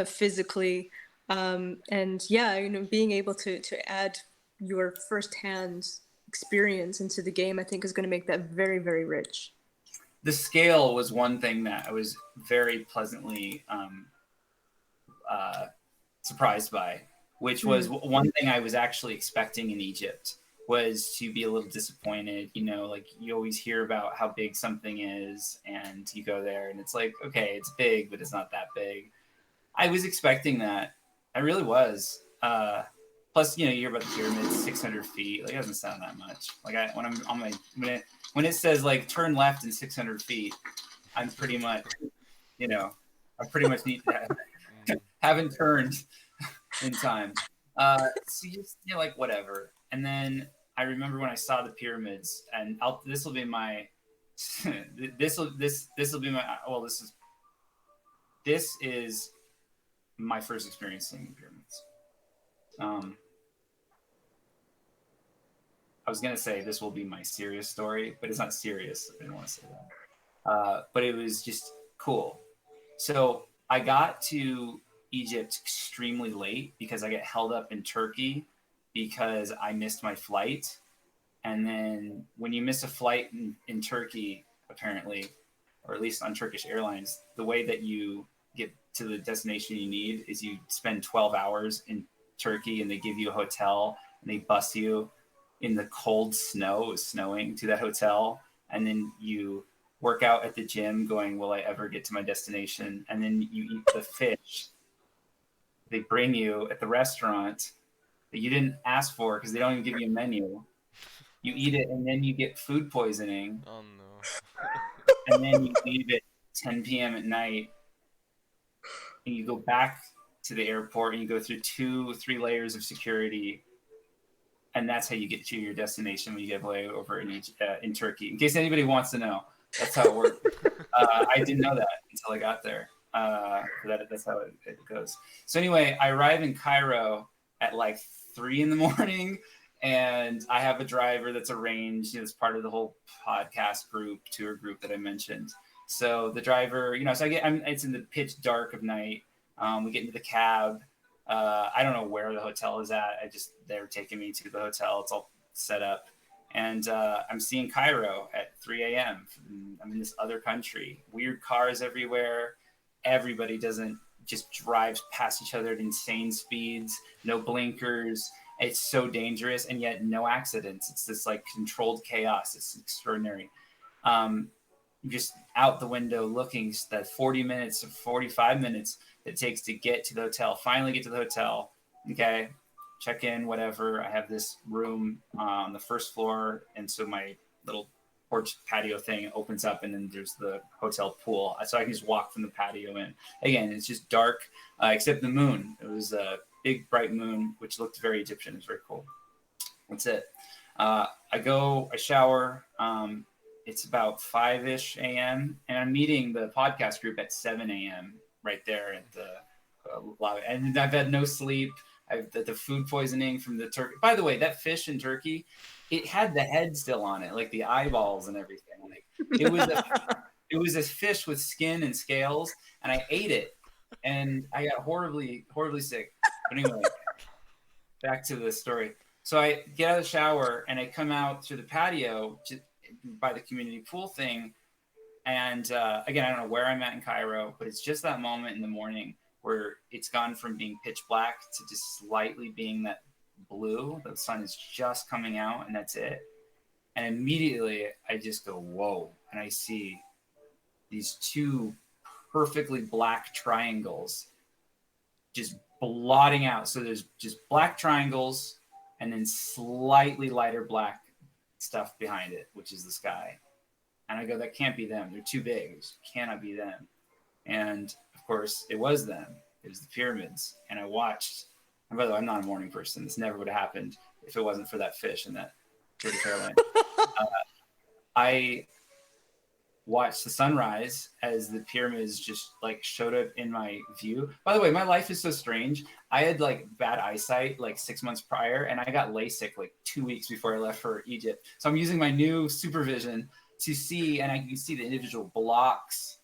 physically, and yeah, being able to add your firsthand experience into the game, I think is going to make that very, very rich. The scale was one thing that I was very pleasantly uh, surprised by, which was Mm. one thing I was actually expecting in Egypt was to be a little disappointed. Like you always hear about how big something is, and you go there, and it's like, okay, it's big, but it's not that big. I was expecting that. I really was. Plus, you hear about the pyramids, 600 feet. Like, it doesn't sound that much. Like, when I'm on my when it says like turn left in 600 feet, I'm pretty much, you know, I pretty much need Mm. haven't turned in time. So like whatever. And then I remember when I saw the pyramids, and this will be my this will be my well this is my first experience seeing the pyramids. Um, I was gonna say this will be my serious story, but it's not serious. I didn't want to say that. But it was just cool. So I got to Egypt extremely late because I got held up in Turkey because I missed my flight. And then when you miss a flight in Turkey, apparently, or at least on Turkish Airlines, the way that you get to the destination you need is you spend 12 hours in Turkey and they give you a hotel and they bus you in the cold snow. It was snowing to that hotel. And then you work out at the gym going, will I ever get to my destination? And then you eat the fish they bring you at the restaurant that you didn't ask for because they don't even give you a menu. You eat it and then you get food poisoning, Oh no. and then you leave at 10 p.m. at night and you go back to the airport and you go through 2 3 layers of security, and that's how you get to your destination when you get away over in Turkey. In case anybody wants to know, that's how it works. I didn't know that until I got there. That's how it goes. So anyway, I arrive in Cairo at like 3 in the morning, and I have a driver that's arranged. It's part of the whole podcast tour group that I mentioned. So the driver, so it's in the pitch dark of night. We get into the cab. I don't know where the hotel is at. They're taking me to the hotel. It's all set up. and I'm seeing Cairo at 3 a.m. I'm in this other country. Weird cars everywhere. Everybody doesn't just drives past each other at insane speeds. No blinkers. It's so dangerous, and yet no accidents. It's this like controlled chaos. It's extraordinary. Um, just out the window looking that 40 minutes or 45 minutes it takes to get to the hotel. Finally get to the hotel. Okay, check in, whatever. I have this room on the first floor, and so my little porch patio thing opens up, and then there's the hotel pool, so I can just walk from the patio in. Again, it's just dark, except the moon. It was a big bright moon, which looked very Egyptian. It was very cool. That's it. I shower. It's about 5-ish a.m. and I'm meeting the podcast group at 7 a.m. right there at the lobby. And I've had no sleep. I've the food poisoning from the turkey. By the way, that fish in Turkey, it had the head still on it, like the eyeballs and everything. Like it was a fish with skin and scales, and I ate it, and I got horribly sick. But anyway, back to the story. So I get out of the shower and I come out to the patio by the community pool thing. And again, I don't know where I'm at in Cairo, but it's just that moment in the morning where it's gone from being pitch black to just slightly being that blue. The sun is just coming out, and that's it. And immediately I just go, whoa. And I see these two perfectly black triangles just blotting out. So there's just black triangles and then slightly lighter black stuff behind it, which is the sky. And I go, that can't be them. They're too big. It cannot be them. And of course, it was them. It was the pyramids. And I watched. And by the way, I'm not a morning person. This never would have happened if it wasn't for that fish and that Tour de Caroline. I watched the sunrise as the pyramids just like showed up in my view. By the way, my life is so strange. I had like bad eyesight like 6 months prior, and I got LASIK like 2 weeks before I left for Egypt. So I'm using my new supervision to see, and I can see the individual blocks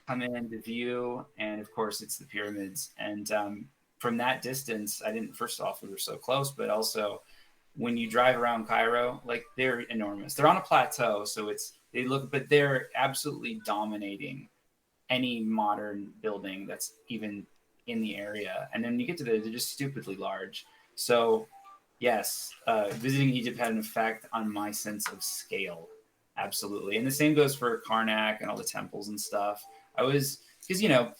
come into view. And of course, it's the pyramids. And from that distance, I didn't, first off, we were so close, but also when you drive around Cairo, like they're enormous. They're on a plateau, so but they're absolutely dominating any modern building that's even in the area. And then you get to they're just stupidly large. So yes, visiting Egypt had an effect on my sense of scale. Absolutely. And the same goes for Karnak and all the temples and stuff. Because,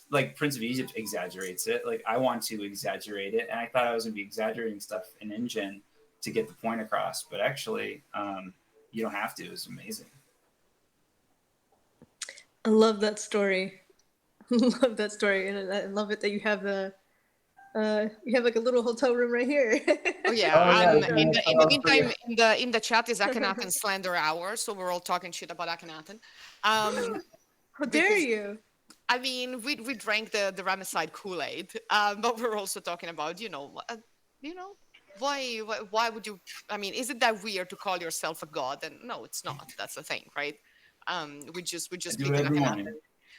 like Prince of Egypt exaggerates it. Like I want to exaggerate it. And I thought I was going to be exaggerating stuff in InGen to get the point across. But actually, you don't have to. It's amazing. I love that story. Love that story. And I love it that you have you have like a little hotel room right here. Oh yeah. In the meantime, in the chat is Akhenaten slander hour, so we're all talking shit about Akhenaten. How dare you? I mean, we drank the Ramesside Kool-Aid, but we're also talking about why would you? I mean, is it that weird to call yourself a god? And no, it's not. That's the thing, right? We just pick on Akhenaten.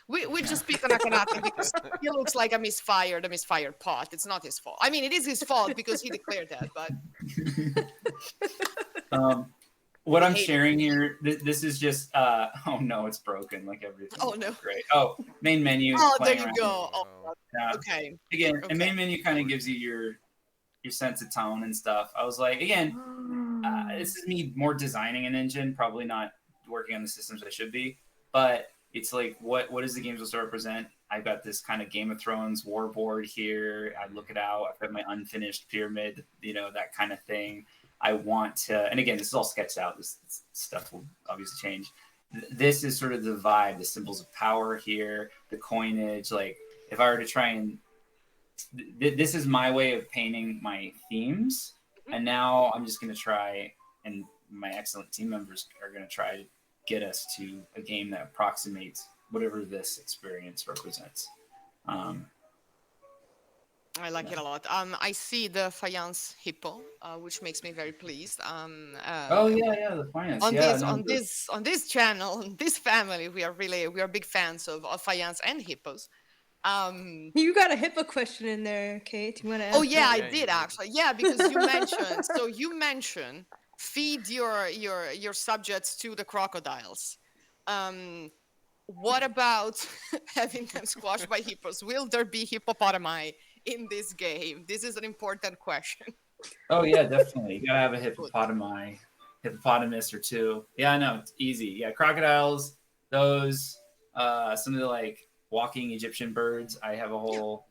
We just pick on Akhenaten because he looks like a misfired pot. It's not his fault. I mean, it is his fault because he declared that. But what I'm sharing here, this is just. Oh no, it's broken. Like everything. Oh no. Great. Oh, main menu. Oh, there you go. Oh, okay. Again, a main menu kind of gives you your sense of tone and stuff. I was like, again, this is me more designing an engine, probably not working on the systems I should be, but it's like, what does the game supposed to represent? I've got this kind of Game of Thrones war board here. I look it out. I've got my unfinished pyramid, that kind of thing. I want to, and again, this is all sketched out. This stuff will obviously change. This is sort of the vibe, the symbols of power here, the coinage. Like if I were to try and, this is my way of painting my themes. And now I'm just going to try, and my excellent team members are going to try to get us to a game that approximates whatever this experience represents. I like it a lot. I see the faience hippo, which makes me very pleased. The faience. On this channel, on this family, we are big fans of faience and hippos. You got a hippo question in there, Kate. You want to ask? Oh yeah, I did actually. Yeah, because you mentioned feed your subjects to the crocodiles. What about having them squashed by hippos? Will there be hippopotami in this game? This is an important question. Oh yeah, definitely. You gotta have a Good. hippopotamus or two. Yeah, I know it's easy. Yeah, crocodiles. Those. Some of the like walking Egyptian birds. I have a Yeah. whole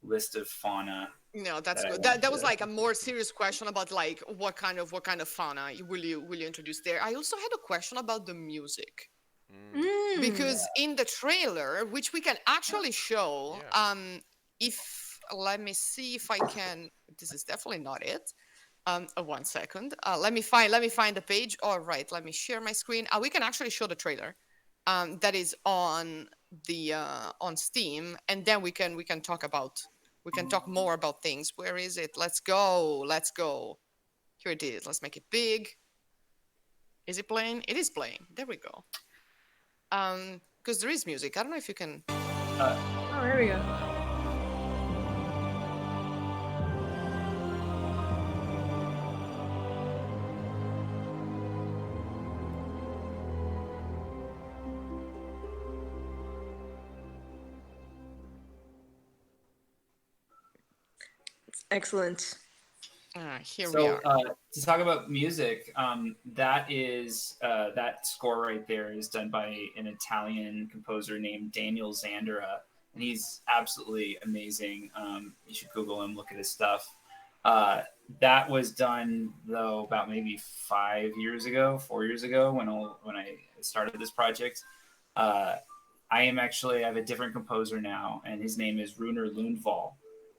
list of fauna No, that's that I good. want That was to. like a more serious question about like what kind of fauna will you introduce there. I also had a question about the music. Mm. Mm. Because in the trailer, which we can actually show, Yeah. if let me see if I can. This is definitely not it. 1 second. Let me find the page. All right, let me share my screen. We can actually show the trailer. That is on the on Steam, and then we can talk more about things. Where is it? Let's go. Let's go. Here it is. Let's make it big. Is it playing? It is playing. There we go. Because there is music. I don't know if you can. Uh, Oh, there we go. Excellent. Here we so are. to talk about music, that score right there is done by an Italian composer named Daniel Zandera, and he's absolutely amazing. You should Google him, look at his stuff. Uh, that was done though about maybe 5 years ago, 4 years ago when I started this project. Uh, I have a different composer now, and his name is Runar Lundvall.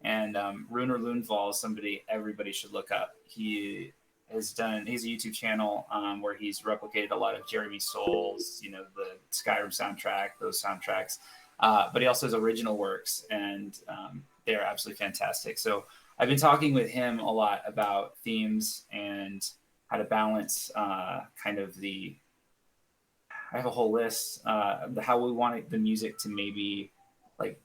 And Runar Lundvall is somebody everybody should look up. He's a YouTube channel where he's replicated a lot of Jeremy Souls, the Skyrim soundtrack, those soundtracks. But he also has original works, and they're absolutely fantastic. So I've been talking with him a lot about themes and how to balance kind of the. I have a whole list of how we want the music to maybe like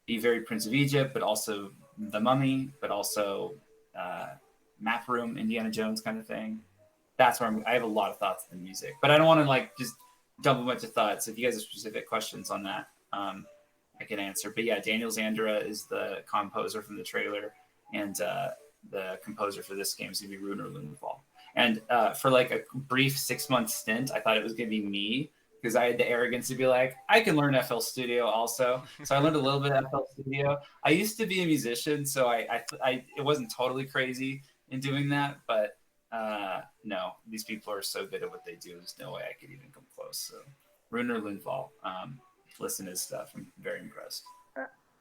be very Prince of Egypt, but also The Mummy, but also uh, Map Room, Indiana Jones kind of thing. That's where I have a lot of thoughts on the music, but I don't want to like just dump a bunch of thoughts. If you guys have specific questions on that, I can answer. But yeah, Daniel Zandera is the composer from the trailer, and the composer for this game is going to be Runar Lundvall. And for like a brief 6 month stint, I thought it was going to be me because I had the arrogance to be like, I can learn FL Studio also. So I learned a little bit of FL Studio. I used to be a musician, so it wasn't totally crazy in doing that, but no, these people are so good at what they do. There's no way I could even come close. So Runar Lundvall, listen to his stuff. I'm very impressed.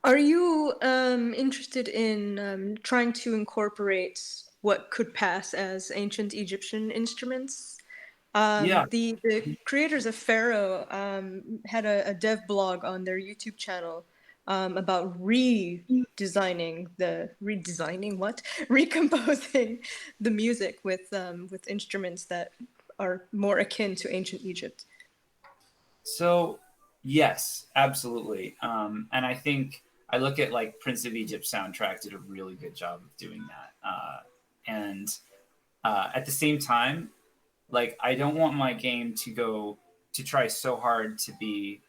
Are you interested in trying to incorporate what could pass as ancient Egyptian instruments? Yeah. The creators of Pharaoh had a dev blog on their YouTube channel about recomposing the music with instruments that are more akin to ancient Egypt. So yes, absolutely. And I think I look at like Prince of Egypt soundtrack did a really good job of doing that. And at the same time, like I don't want my game to try so hard to be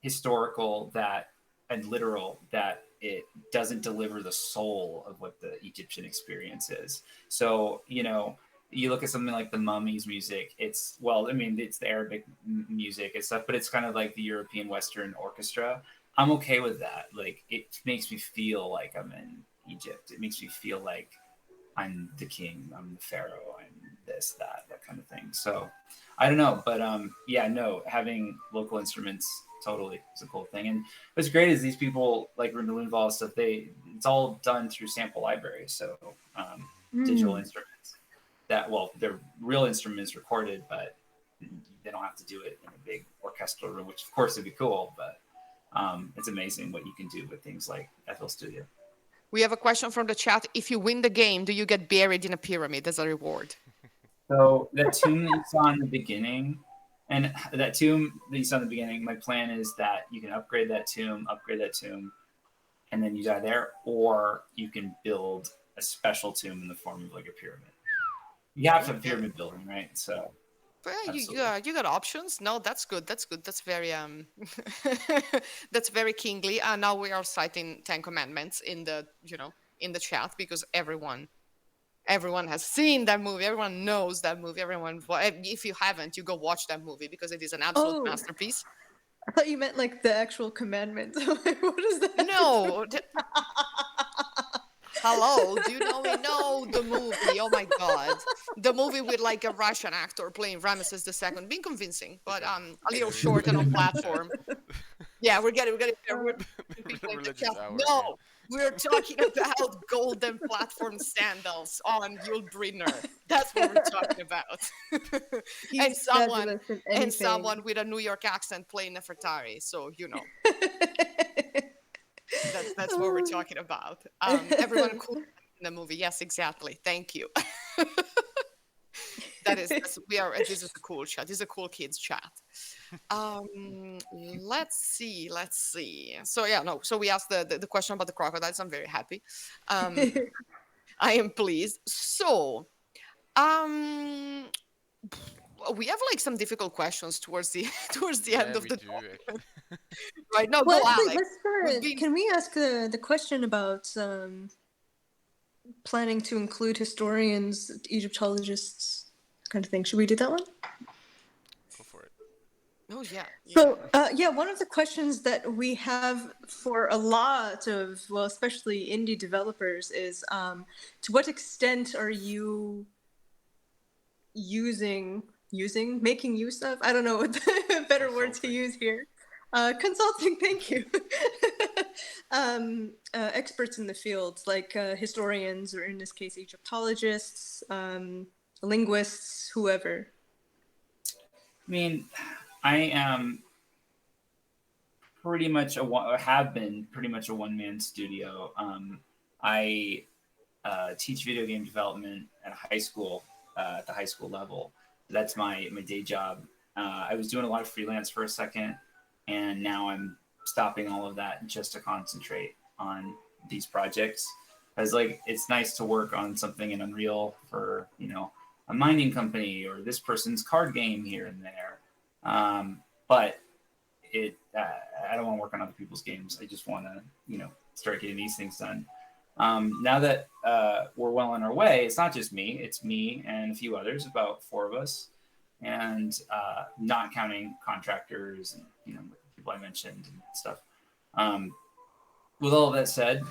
historical that and literal that it doesn't deliver the soul of what the Egyptian experience is. So, you look at something like the Mummy's music, it's it's the Arabic music and stuff, but it's kind of like the European Western orchestra. I'm okay with that. Like it makes me feel like I'm in Egypt. It makes me feel like I'm the king, I'm the pharaoh, I'm this, that kind of thing. So I don't know, but yeah, no, having local instruments totally is a cool thing. And what's great is these people like Runar Lundvall stuff. It's all done through sample libraries, so digital instruments they're real instruments recorded, but they don't have to do it in a big orchestral room, which of course would be cool. But it's amazing what you can do with things like FL Studio. We have a question from the chat. If you win the game, do you get buried in a pyramid as a reward? So that tomb that you saw in the beginning, and that tomb that you saw in the beginning, my plan is that you can upgrade that tomb, and then you die there, or you can build a special tomb in the form of like a pyramid. You have to have Okay. pyramid building, right? So But yeah, absolutely. you got options. No, that's good. That's good. That's very that's very kingly. Now we are citing Ten Commandments in the in the chat because everyone has seen that movie. Everyone knows that movie. If you haven't, you go watch that movie because it is an absolute Oh, masterpiece. I thought you meant like the actual commandment. What does that have to do? No, hello, do you know me? No, the movie. Oh my god, the movie with like a Russian actor playing Ramesses II, being convincing, but Okay, a little very short and on religious chat. platform. Yeah, we're getting there. We're Uh, people in the Religious chat. hour No, again. we're talking about golden platform sandals on Yul Brynner. That's what we're talking about. and he's someone fabulous in and anything. someone with a New York accent playing Nefertari. So that's what we're Oh. talking about. Everyone cool in the movie. Yes, exactly. Thank you. We are. This is a cool chat. This is a cool kids chat. Let's see. Let's see. So yeah, no. So we asked the question about the crocodiles. I'm very happy. Um, I am pleased. So um, we have like some difficult questions towards the towards the end Yeah, of we the do document, actually. right? No, go Well, wait, Alex. let's We've start. been Can we ask the question about planning to include historians, Egyptologists, kind of thing? Should we do that one? Go for it. Oh yeah, yeah. So, yeah, one of the questions that we have for a lot of, well, especially indie developers is to what extent are you making use of, I don't know what the better word to Consulting. use here, consulting, thank you, experts in the field like historians, or in this case Egyptologists, linguists, whoever. I mean, I am pretty much have been pretty much a one man studio. I teach video game development at a high school, at the high school level. That's my day job. I was doing a lot of freelance for a second, and now I'm stopping all of that just to concentrate on these projects. Because like it's nice to work on something in Unreal for a mining company or this person's card game here and there. But it I don't want to work on other people's games. I just want to start getting these things done. Now that we're well on our way, it's not just me; it's me and a few others, about four of us, and not counting contractors and people I mentioned and stuff. Um, with all of that said,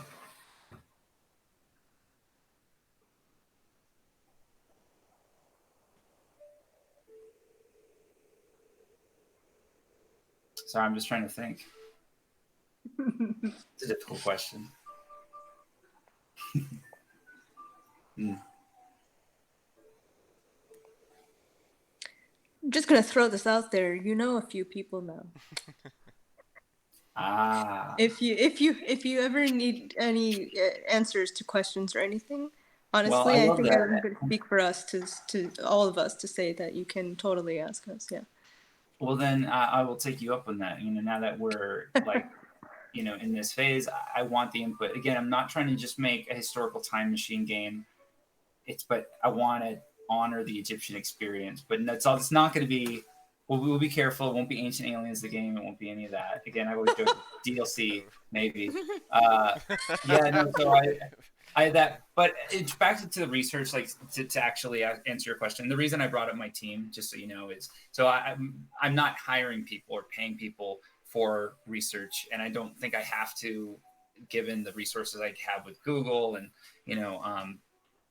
sorry, I'm just trying to think. It's a difficult question. Mm. I'm just gonna throw this out there. You know a few people now. Ah, If you ever need any answers to questions or anything, well, I honestly, I love think I'm that. going to speak for us to all of us to say that you can totally ask us. Yeah. Well, then I will take you up on that. Now that we're like in this phase, I want the input. Again, I'm not trying to just make a historical time machine game. But I want to honor the Egyptian experience. But that's all. It's not going to be. We'll be careful. It won't be Ancient Aliens the game. It won't be any of that. Again, I always joke DLC maybe. Yeah, no. So I that. But it's back to the research, like to actually answer your question. The reason I brought up my team, just so you know, is so I'm not hiring people or paying people for research, and I don't think I have to, given the resources I have with Google and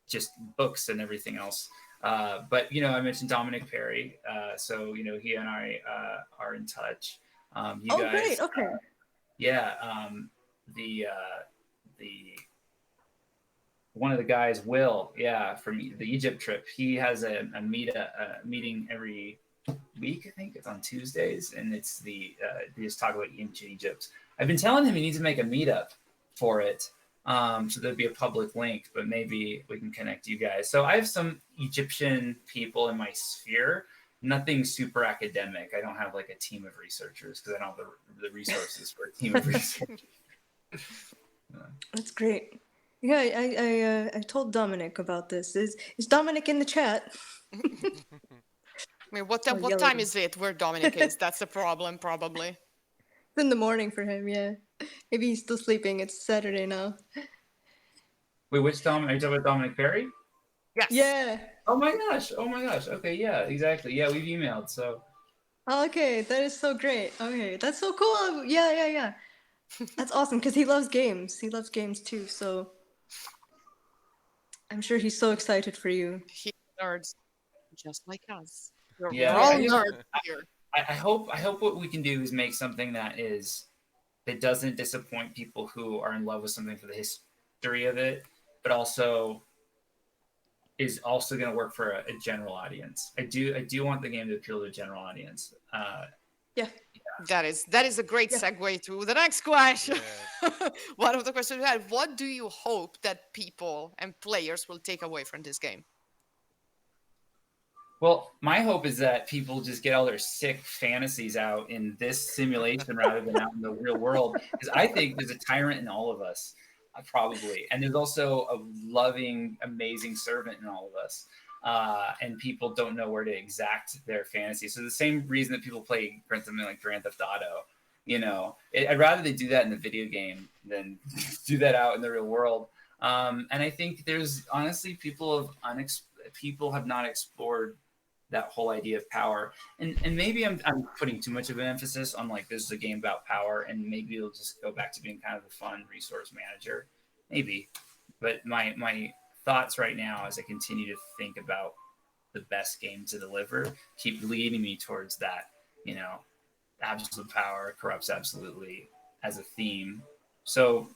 just books and everything else. But I mentioned Dominic Perry, so he and I are in touch. You Oh, great. guys, Okay. yeah, the one of the guys, Will, yeah, from the Egypt trip. He has a meeting every week. I think it's on Tuesdays, and it's they just talk about ancient Egypt. I've been telling him he needs to make a meetup for it. So there'd be a public link, but maybe we can connect you guys. So I have some Egyptian people in my sphere. Nothing super academic. I don't have like a team of researchers because I don't have the resources for a team of researchers. That's great. Yeah, I told Dominic about this. Is Dominic in the chat? I mean, what I'll what yell at time him. is it where Dominic is? That's the problem, probably. It's in the morning for him. Yeah, maybe he's still sleeping. It's Saturday now. Wait, which Dom? Are you talking about Dominic Perry? Yes. Yeah. Oh my gosh! Oh my gosh! Okay, yeah, exactly. Yeah, we've emailed. So Okay, that is so great. Okay, that's so cool. Yeah, yeah, yeah. That's awesome because he loves games. He loves games too. So I'm sure he's so excited for you. He nerds just like us. We're yeah, all you know, nerds here. I hope what we can do is make something that doesn't disappoint people who are in love with something for the history of it, but also is also going to work for a general audience. I do want the game to appeal to a general audience. Yeah, That is a great yeah. segue to the next question. Yeah. One of the questions we had: what do you hope that people and players will take away from this game? Well, my hope is that people just get all their sick fantasies out in this simulation rather than out in the real world. Because I think there's a tyrant in all of us, probably, and there's also a loving, amazing servant in all of us. And people don't know where to exact their fantasy. So the same reason that people play something like Grand Theft Auto, I'd rather they do that in the video game than do that out in the real world. And I think there's honestly people have not explored that whole idea of power. And maybe I'm putting too much of an emphasis on like this is a game about power, and maybe it'll just go back to being kind of a fun resource manager. Maybe. But my thoughts right now as I continue to think about the best game to deliver keep leading me towards that, absolute power corrupts absolutely as a theme. So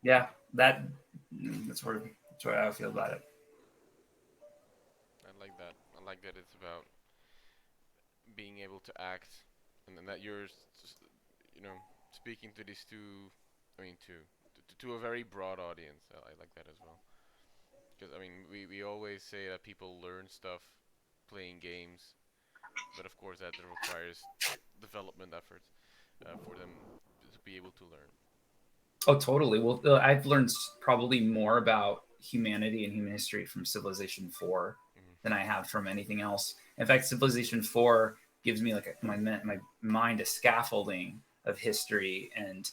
yeah, that's where I feel about it. I like that. I like that it's about being able to act, and then that you're, you know, speaking to these two. I mean, to a very broad audience. I like that as well. Because I mean, we always say that people learn stuff playing games, but of course that requires development efforts for them to be able to learn. Oh, totally. Well, I've learned probably more about humanity and human history from Civilization 4 Mm-hmm. than I have from anything else. In fact, Civilization 4 gives me like my mind a scaffolding of history and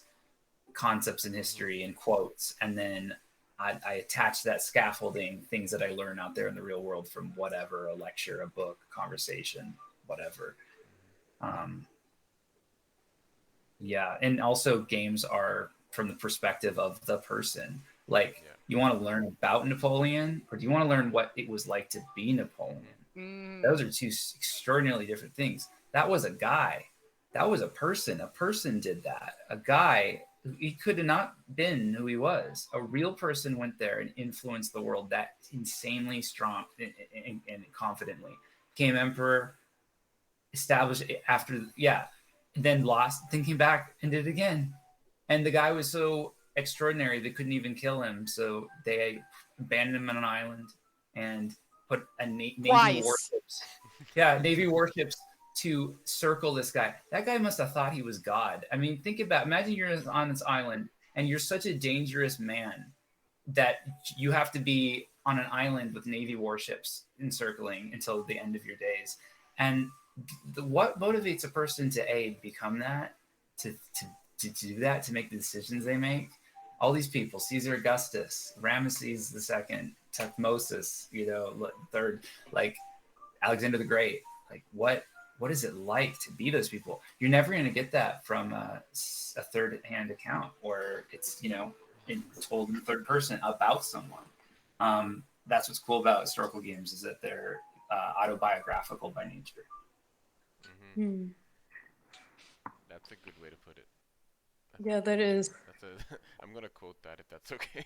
concepts in history and quotes, and then I attach that scaffolding things that I learn out there in the real world from whatever, a lecture, a book, a conversation, whatever. Um, Yeah, and also games are from the perspective of the person. Like, Yeah. you want to learn about Napoleon, or do you want to learn what it was like to be Napoleon? Mm-hmm. Those Mm, are two extraordinarily different things. That was a guy. That was a person. A person did that. A guy, he could have not been who he was. A real person went there and influenced the world that insanely strong and confidently. Became emperor, established after, yeah, then lost, then came back and did it again. And the guy was so extraordinary they couldn't even kill him, so they abandoned him on an island and put a navy twice. warships, yeah, navy warships to circle this guy. That guy must have thought he was God. I mean, think about, imagine you're on this island and you're such a dangerous man that you have to be on an island with navy warships encircling until the end of your days. And what motivates a person to become that, to, to to do that, to make the decisions they make? All these people: Caesar Augustus, Ramesses the Second, Tutmosis, third, like Alexander the Great. Like, what is it like to be those people? You're never going to get that from a third-hand account, or it's told in the third person about someone. That's what's cool about historical games, is that they're autobiographical by nature. Mm-hmm. Hmm. That's a good way to put it. Yeah, that is. That's a. I'm gonna quote that if that's okay.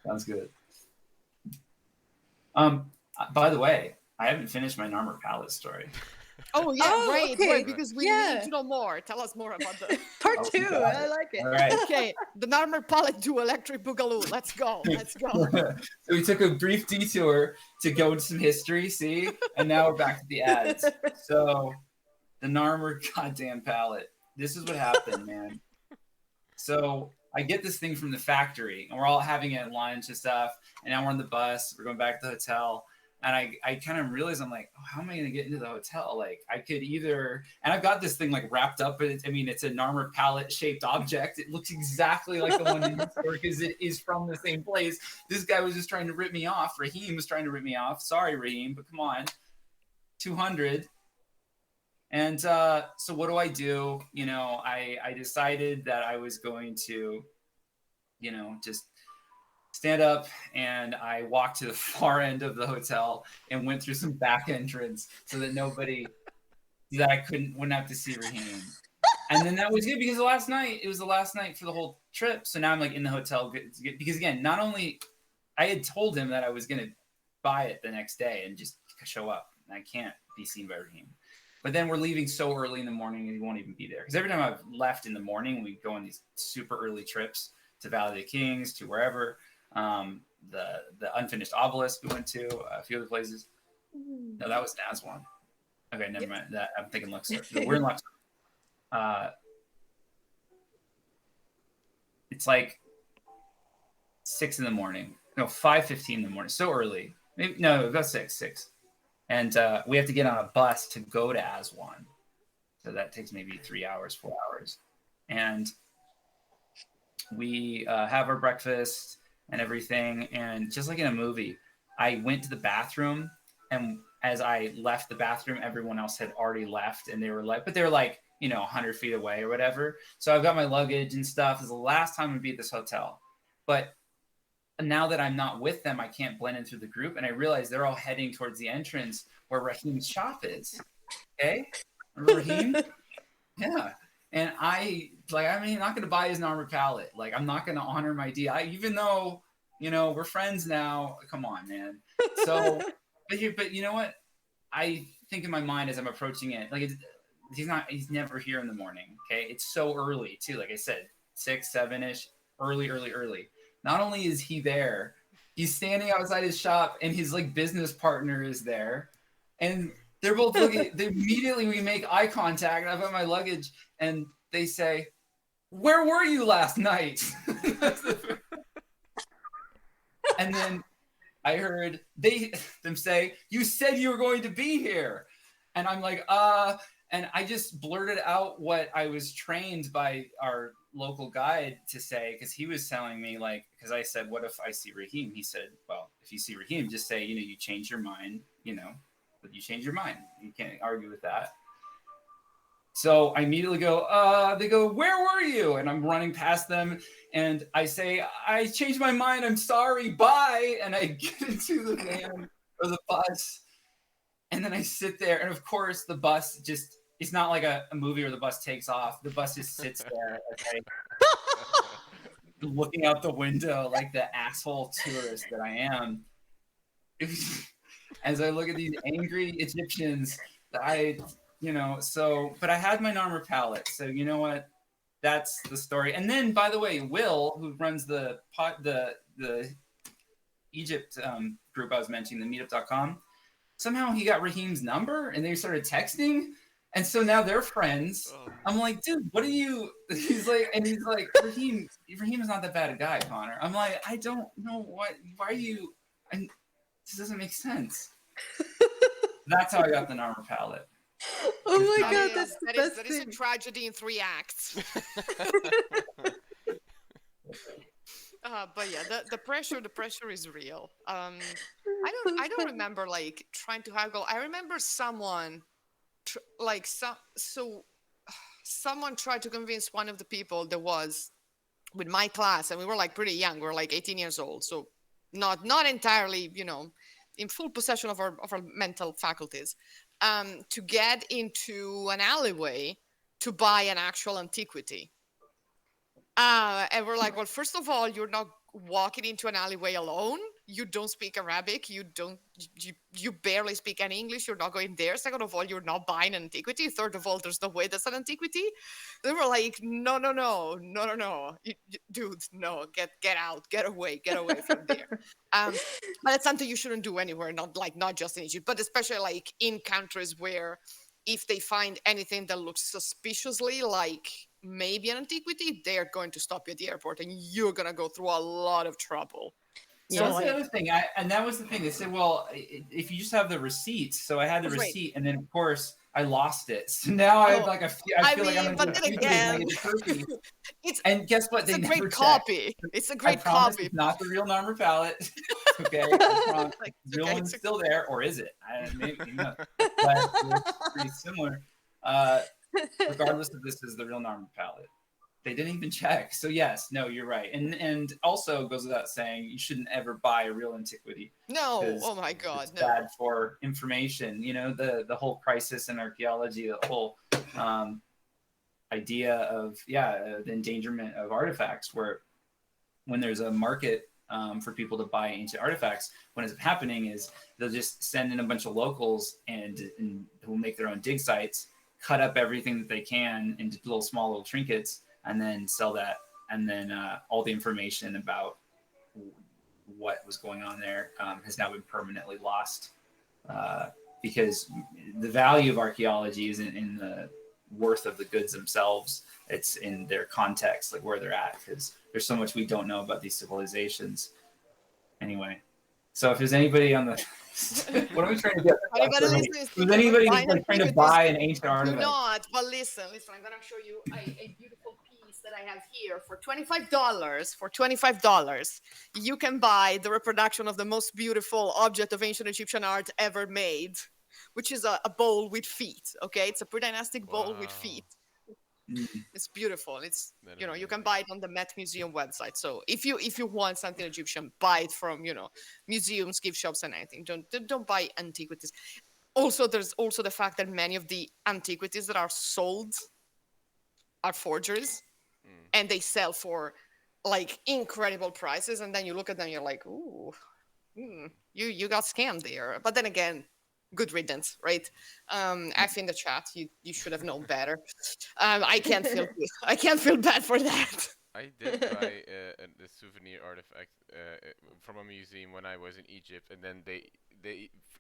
Sounds good. By the way, I haven't finished my Narmer Palace story. Oh yeah, Oh, right, okay. right. Because we need Yeah. to know more. Tell us more about the. Part Oh, 2. you got I it. like it. All right. Okay, the Narmer Palette to Electric Boogaloo. Let's go. Let's go. So we took a brief detour to go into some history, see, and now we're back to the ads. So the Narmer goddamn palette. This is what happened, man. So I get this thing from the factory, and we're all having it at lunch and stuff. And now we're on the bus. We're going back to the hotel. And I kind of realize I'm like, oh, how am I going to get into the hotel? Like, I could either, and I've got this thing like wrapped up, but it's an armor pallet shaped object. It looks exactly like the one in your store because it is from the same place. This guy was just trying to rip me off. Raheem was trying to rip me off. Sorry, Raheem, but come on. 200. And so what do I do? I decided that I was going to, just stand up, and I walked to the far end of the hotel and went through some back entrance so that I wouldn't have to see Raheem. And then that was good because it was the last night for the whole trip. So now I'm like in the hotel because again, not only I had told him that I was going to buy it the next day and just show up, and I can't be seen by Raheem. But then we're leaving so early in the morning and he won't even be there. Because every time I've left in the morning, we go on these super early trips to Valley of the Kings, to wherever. The unfinished obelisk we went to, a few other places. No, that was Nazwan. Okay, never mind. That I'm thinking Luxor. No, we're in Luxor. It's like 6 in the morning. No, 5:15 in the morning. So early. Maybe no, about 6. And we have to get on a bus to go to Aswan. So that takes maybe 3 hours, 4 hours. And we have our breakfast and everything. And just like in a movie, I went to the bathroom. And as I left the bathroom, everyone else had already left. And they were like, 100 feet away or whatever. So I've got my luggage and stuff. This is the last time I'd be at this hotel. But now that I'm not with them, I can't blend in through the group. And I realize they're all heading towards the entrance where Raheem's shop is. Okay? Remember Raheem? Yeah. And I'm not going to buy his armor pallet. Like, I'm not going to honor my deal. Even though, we're friends now. Come on, man. So, but you know what? I think in my mind as I'm approaching it, like, he's never here in the morning. Okay? It's so early, too. Like I said, 6, 7-ish, early. Not only is he there, he's standing outside his shop, and his like business partner is there, and they're both looking. Immediately we make eye contact. I've got my luggage, and they say, "Where were you last night?" And then I heard them say, "You said you were going to be here," and I'm like, and I just blurted out what I was trained by our local guide to say, because he was telling me, like, because I said, what if I see Raheem? He said, well, if you see Raheem, just say, you change your mind, but you change your mind. You can't argue with that. So I immediately go, they go, where were you? And I'm running past them, and I say, I changed my mind. I'm sorry. Bye. And I get into the van or the bus. And then I sit there, and of course, the bus just, it's not like a movie where the bus takes off. The bus just sits there, okay, looking out the window like the asshole tourist that I am. As I look at these angry Egyptians, but I had my armor palette. So you know what? That's the story. And then, by the way, Will, who runs the Egypt group I was mentioning, the meetup.com, somehow he got Raheem's number and they started texting. And so now they're friends. I'm like, dude, what are you? He's like, Raheem is not that bad a guy, Connor. I'm like, I don't know why are you? This doesn't make sense. That's how I got the armor palette. Oh my god, that's the best that is a tragedy in 3 acts. But yeah, the pressure is real. I don't remember like trying to haggle. I remember someone someone tried to convince one of the people that was with my class, and we were like pretty young. We were like 18 years old, so not entirely, in full possession of our mental faculties, to get into an alleyway to buy an actual antiquity. And we're like, well, first of all, you're not walking into an alleyway alone. You don't speak Arabic. You barely speak any English. You're not going there. Second of all, you're not buying an antiquity. Third of all, there's no way that's an antiquity. They were like, no. Dude, no, get out, get away from there. But it's something you shouldn't do anywhere. Not just in Egypt, but especially like in countries where if they find anything that looks suspiciously like maybe an antiquity, they're going to stop you at the airport, and you're gonna go through a lot of trouble. So So that's the like, other thing. And that was the thing. They said, well, if you just have the receipt. So I had the right. receipt, and then of course I lost it. So now I have Oh, like I I feel like I'm mean, gonna but do then a Tuesday when I again, get to Turkey. it's And guess what? it's They a never great check. copy. It's a I great promise copy. it's not the real Narmer palette. It's okay. I promise. Like, The it's real okay. one's still there, or is it? Maybe who knows? But it looks pretty similar. Uh, regardless if this is the real Narmer palette. They didn't even check. So yes, no, you're right. And also goes without saying, you shouldn't ever buy a real antiquity No, because oh my God, it's no. bad for information. You know, the whole crisis in archaeology, the whole idea of the endangerment of artifacts, where when there's a market for people to buy ancient artifacts, what ends up happening is they'll just send in a bunch of locals and who will make their own dig sites, cut up everything that they can into little trinkets, and then sell that. And then all the information about what was going on there has now been permanently lost because the value of archaeology isn't in the worth of the goods themselves. It's in their context, like where they're at, because there's so much we don't know about these civilizations. Anyway, so if there's anybody on the what are we trying to get? Anybody listening is If thinking about anybody buying like trying to antiquities, buy an ancient do artifact, not. But listen, I'm gonna show you a beautiful piece that I have here for $25. For $25, you can buy the reproduction of the most beautiful object of ancient Egyptian art ever made, which is a bowl with feet. Okay, it's a pre-dynastic bowl with Wow. feet. It's beautiful. It's That you is know, you can amazing. buy it on the Met Museum website. So if you want something Egyptian, buy it from museums, gift shops, and anything. Don't buy antiquities. Also, there's also the fact that many of the antiquities that are sold are forgeries, Mm. and they sell for like incredible prices. And then you look at them, you're like, ooh, you got scammed there. But then again, good riddance, right? F in the chat, you should have known better. I can't feel bad for that. I did buy a souvenir artifact from a museum when I was in Egypt, and then they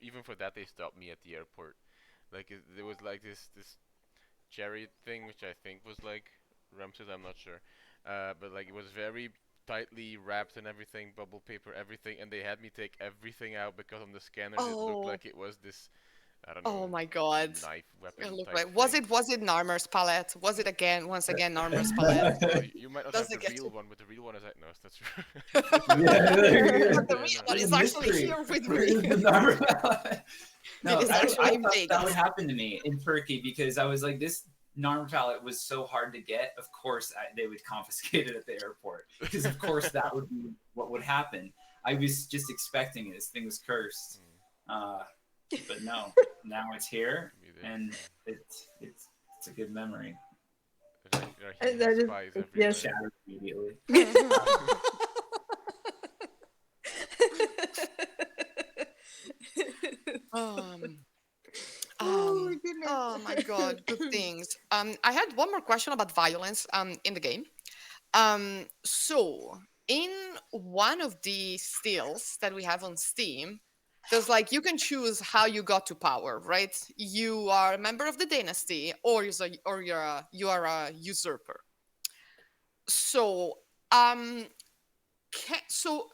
even for that they stopped me at the airport. Like there was like this chariot thing, which I think was like Ramses. I'm not sure, but like it was very tightly wrapped and everything, bubble paper, everything, and they had me take everything out because on the scanners it looked Oh, like it was this, I don't oh know, my God. knife It weapon looked type like thing. was it Narmer's palette? Was it once again Narmer's palette? Well, you might not have Does the it get real to? one, but the real one is like no, that's true. yeah, But the Yeah, real no. one there's a is actually mystery. here with Where me. is the number? It No, is I actually always in thought that would Vegas. happen to me in Turkey because I was like, this Narmer palette was so hard to get. Of course, they would confiscate it at the airport because, of course, that would be what would happen. I was just expecting it. This thing was cursed, uh, but no. Now it's here, It is. and it's a good memory. There are And hidden that is spies yes. everywhere. Shattered immediately. Um, Oh my oh my goodness. God, good things. I had one more question about violence in the game. So in one of the stills that we have on Steam, there's like you can choose how you got to power, right? You are a member of the dynasty, you are a usurper. So um, so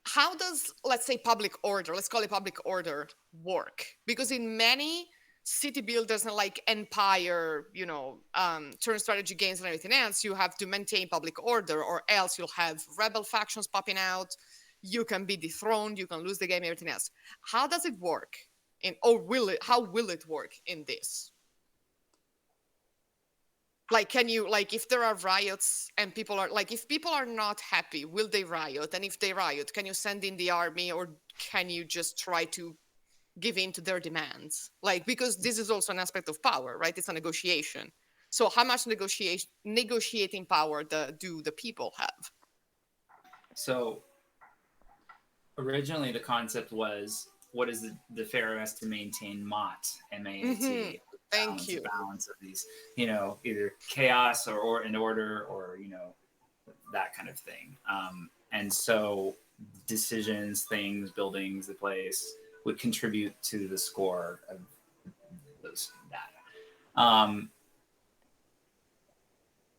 how does, let's say, public order, let's call it public order, work? Because in many city builders and like empire, turn strategy games and everything else, you have to maintain public order, or else you'll have rebel factions popping out, you can be dethroned, you can lose the game, everything else. How does it work in, or will it, how will it work in this? Like, can you, like, if there are riots and people are like, if people are not happy, will they riot? And if they riot, can you send in the army, or can you just try to give in to their demands? Like, because this is also an aspect of power, right? It's a negotiation. So how much negotiating power do the people have? So originally the concept was, what is the Pharaoh has to maintain Mm-hmm. MAAT, Thank you. balance of these, either chaos or in order, or that kind of thing. And so decisions, things, buildings, the place would contribute to the score of that.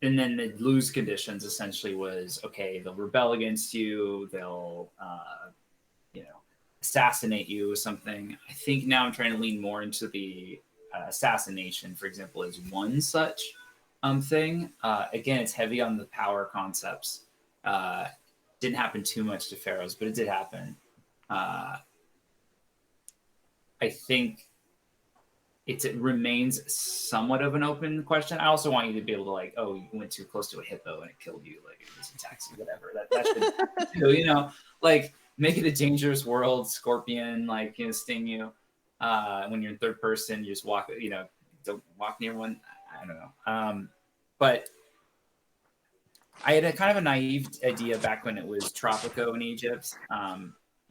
and then the lose conditions essentially was okay. They'll rebel against you. They'll you know assassinate you or something. I think now I'm trying to lean more into the assassination, for example, is one such thing. Again, it's heavy on the power concepts. Uh, didn't happen too much to pharaohs, but it did happen. Uh, I think it remains somewhat of an open question. I also want you to be able to like, oh, you went too close to a hippo and it killed you, like it was attacks you, whatever. That should, like make it a dangerous world. Scorpion, like sting you. When you're in third person, you just walk, don't walk near one. I don't know. But I had a kind of a naive idea back when it was Tropico in Egypt.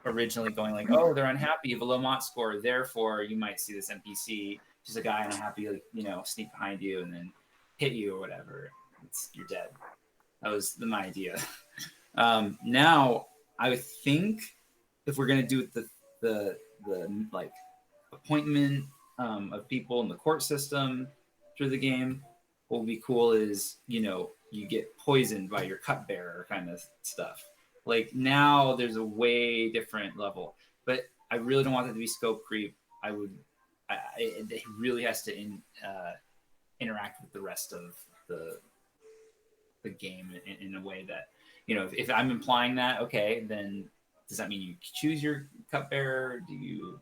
Originally going like, oh, they're unhappy, you have a low mot score, therefore you might see this NPC, just a guy unhappy, like, sneak behind you and then hit you or whatever. You're dead. That was my idea. Now I think if we're gonna do the like appointment of people in the court system through the game, what would be cool is you get poisoned by your cupbearer kind of stuff. Like now there's a way different level, but I really don't want that to be scope creep. It really has to interact with the rest of the game in a way that if I'm implying that, okay, then does that mean you choose your cupbearer? Do you?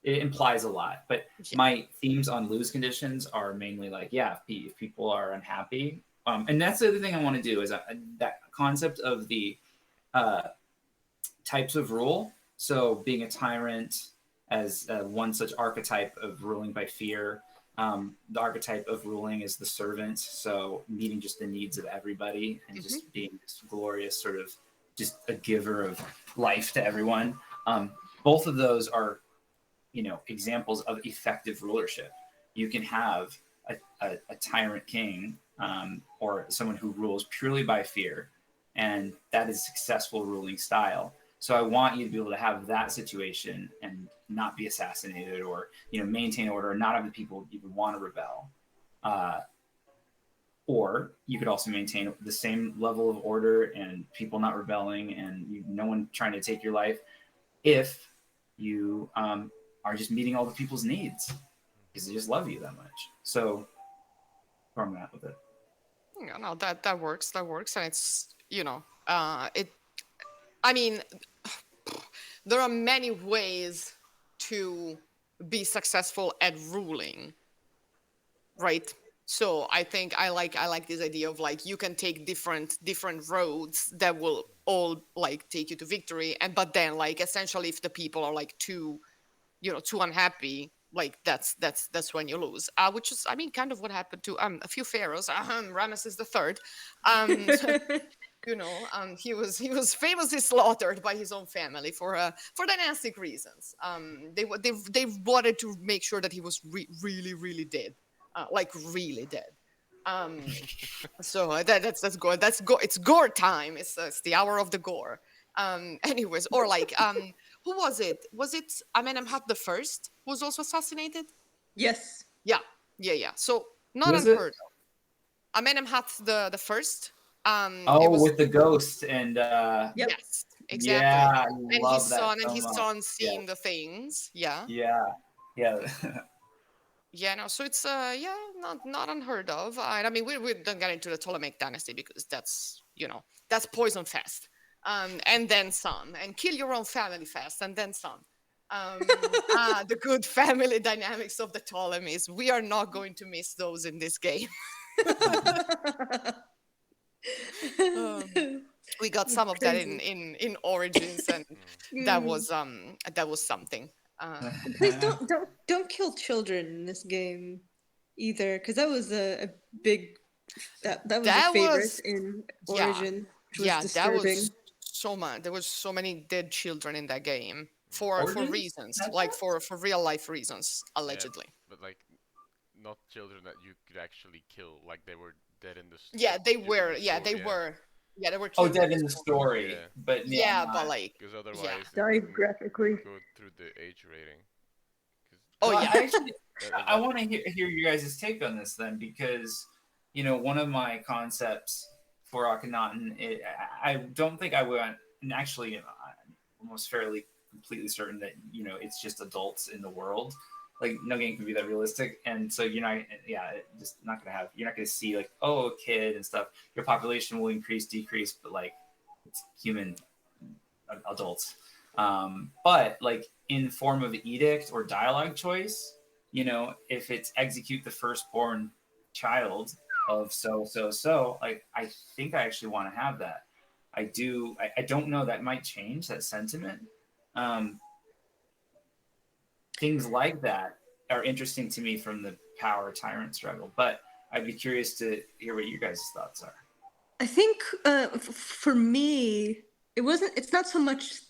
It implies a lot, but my themes on lose conditions are mainly like, if people are unhappy, and that's the other thing I want to do is that concept of the types of rule. So being a tyrant as one such archetype of ruling by fear. The archetype of ruling is the servant, so meeting just the needs of everybody and just being this glorious sort of just a giver of life to everyone. Both of those are examples of effective rulership. You can have a tyrant king or someone who rules purely by fear, and that is successful ruling style. So I want you to be able to have that situation and not be assassinated, or maintain order and not have the people even want to rebel. Or you could also maintain the same level of order and people not rebelling and no one trying to take your life if you are just meeting all the people's needs because they just love you that much. So where I'm at with it. Yeah, no, that works. That works, and it's it. I mean, there are many ways to be successful at ruling, right? So I think I like this idea of like you can take different roads that will all like take you to victory, and but then like essentially if the people are like too too unhappy, like that's when you lose, which is I mean kind of what happened to a few pharaohs. Ramesses the third. He was famously slaughtered by his own family for dynastic reasons. They wanted to make sure that he was really dead, like really dead. So that's gore. It's gore time. It's the hour of the gore. Anyways, or like who was it? Was it Amenemhat the First who was also assassinated? Yes. Yeah. So not Was it? unheard of. Amenemhat the First. It Oh, was with the ghost and Yep. yes, exactly. yeah, I And love that so his much. son Yeah, seeing the things. Yeah. yeah, yeah. Yeah, no, so it's not unheard of. I mean, we don't get into the Ptolemaic dynasty because that's that's poison fest, and then some, and kill your own family fast, and then some. The good family dynamics of the Ptolemies. We are not going to miss those in this game. um, we got some of that Crazy. in Origins, and Mm. that was something. Please don't kill children in this game either, because that was a big that was a That favorite was in yeah. Origin, which was Yeah, that was disturbing. so much. There was so many dead children in that game for Origins? reasons, That's like for real life reasons, Yeah, allegedly. but like not children that you could actually kill, like they were dead in the Yeah, they in were. the Yeah, story. they Yeah, were. Yeah, they were oh, killed in dead the in the story. story, yeah, but yeah, Yeah, but not. like, because yeah. otherwise it Died wouldn't graphically. go through the age rating. Oh Well, yeah. I actually And I that want to hear you guys' take on this then, because one of my concepts for Akhenaten, I don't think I would, and actually, I'm almost fairly completely certain that it's just adults in the world. Like no game can be that realistic, and so just not gonna have. You're not gonna see like, oh, a kid and stuff. Your population will increase, decrease, but like it's human adults. But like in form of edict or dialogue choice, if it's execute the firstborn child of so, like I think I actually want to have that. I do. I don't know. That might change that sentiment. Um, Things like that are interesting to me from the power tyrant struggle. But I'd be curious to hear what your guys' thoughts are. I think for me, it's not so much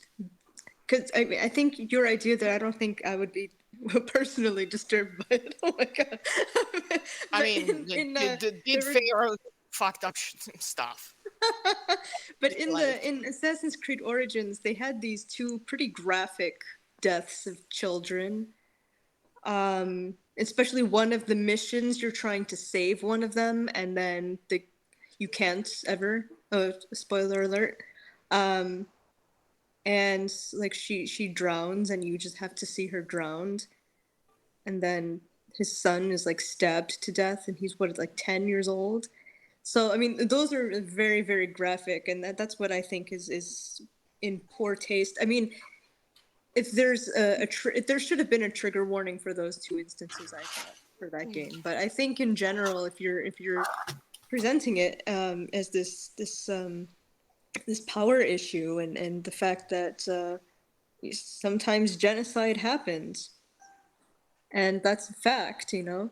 because I think your idea that I don't think I would be personally disturbed by it. Oh my god! I mean, did Pharaoh fucked up stuff? But in Assassin's Creed Origins, they had these two pretty graphic deaths of children. Especially one of the missions, you're trying to save one of them, and then you can't ever. Oh, spoiler alert. And like she drowns, and you just have to see her drowned. And then his son is like stabbed to death, and he's like 10 years old. So I mean, those are very, very graphic, and that's what I think is in poor taste. I mean, if there's there should have been a trigger warning for those two instances, I thought, for that game. But I think in general, if you're presenting it as this power issue, and the fact that sometimes genocide happens, and that's a fact, Oh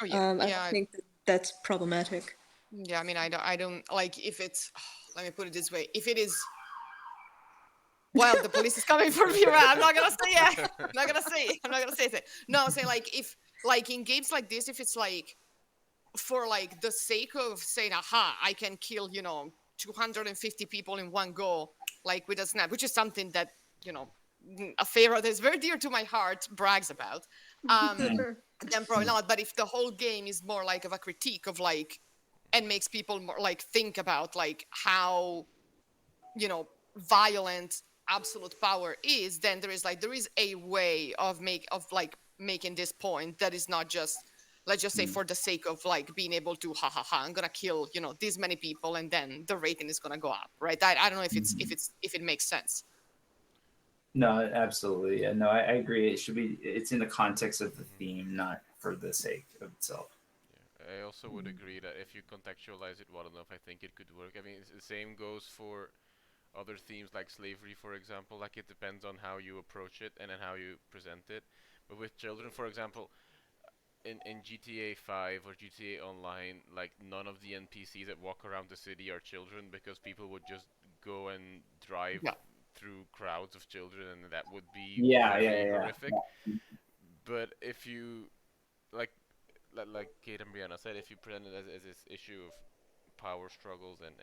yeah, I don't think that's problematic. Yeah, I mean, I don't like if it's. Let me put it this way: if it is, well, the police is coming for me. Right? I'm not gonna say it. I'm not gonna say it. I'm not gonna say it. No, I'm saying like if like in games like this, if it's like for like the sake of saying, aha, I can kill 250 people in one go, like with a snap, which is something that a Pharaoh that's very dear to my heart brags about. Then probably not. But if the whole game is more like of a critique of like, and makes people more like think about like how violent absolute power is, then there is a way of making this point that is not just, let's just say, for the sake of like being able to I'm gonna kill these many people and then the rating is gonna go up, right? I don't know if it makes sense. No, absolutely. Yeah, no, I agree. It's in the context of the theme, not for the sake of itself. I also would agree that if you contextualize it well enough, I think it could work. I mean, the same goes for other themes like slavery, for example. Like, it depends on how you approach it and then how you present it. But with children, for example, in GTA 5 or GTA Online, like, none of the NPCs that walk around the city are children because people would just go and drive through crowds of children, and that would be very horrific. But if you, like Kate and Brianna said, if you present it as this issue of power struggles and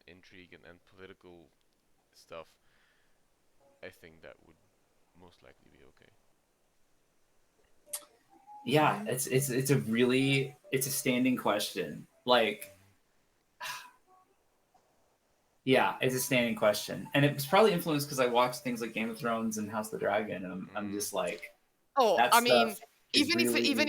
intrigue and political stuff, I think that would most likely be okay. Yeah, it's a standing question. Like, yeah, it's a standing question, and it was probably influenced because I watched things like Game of Thrones and House of the Dragon, and I'm just like, I mean, even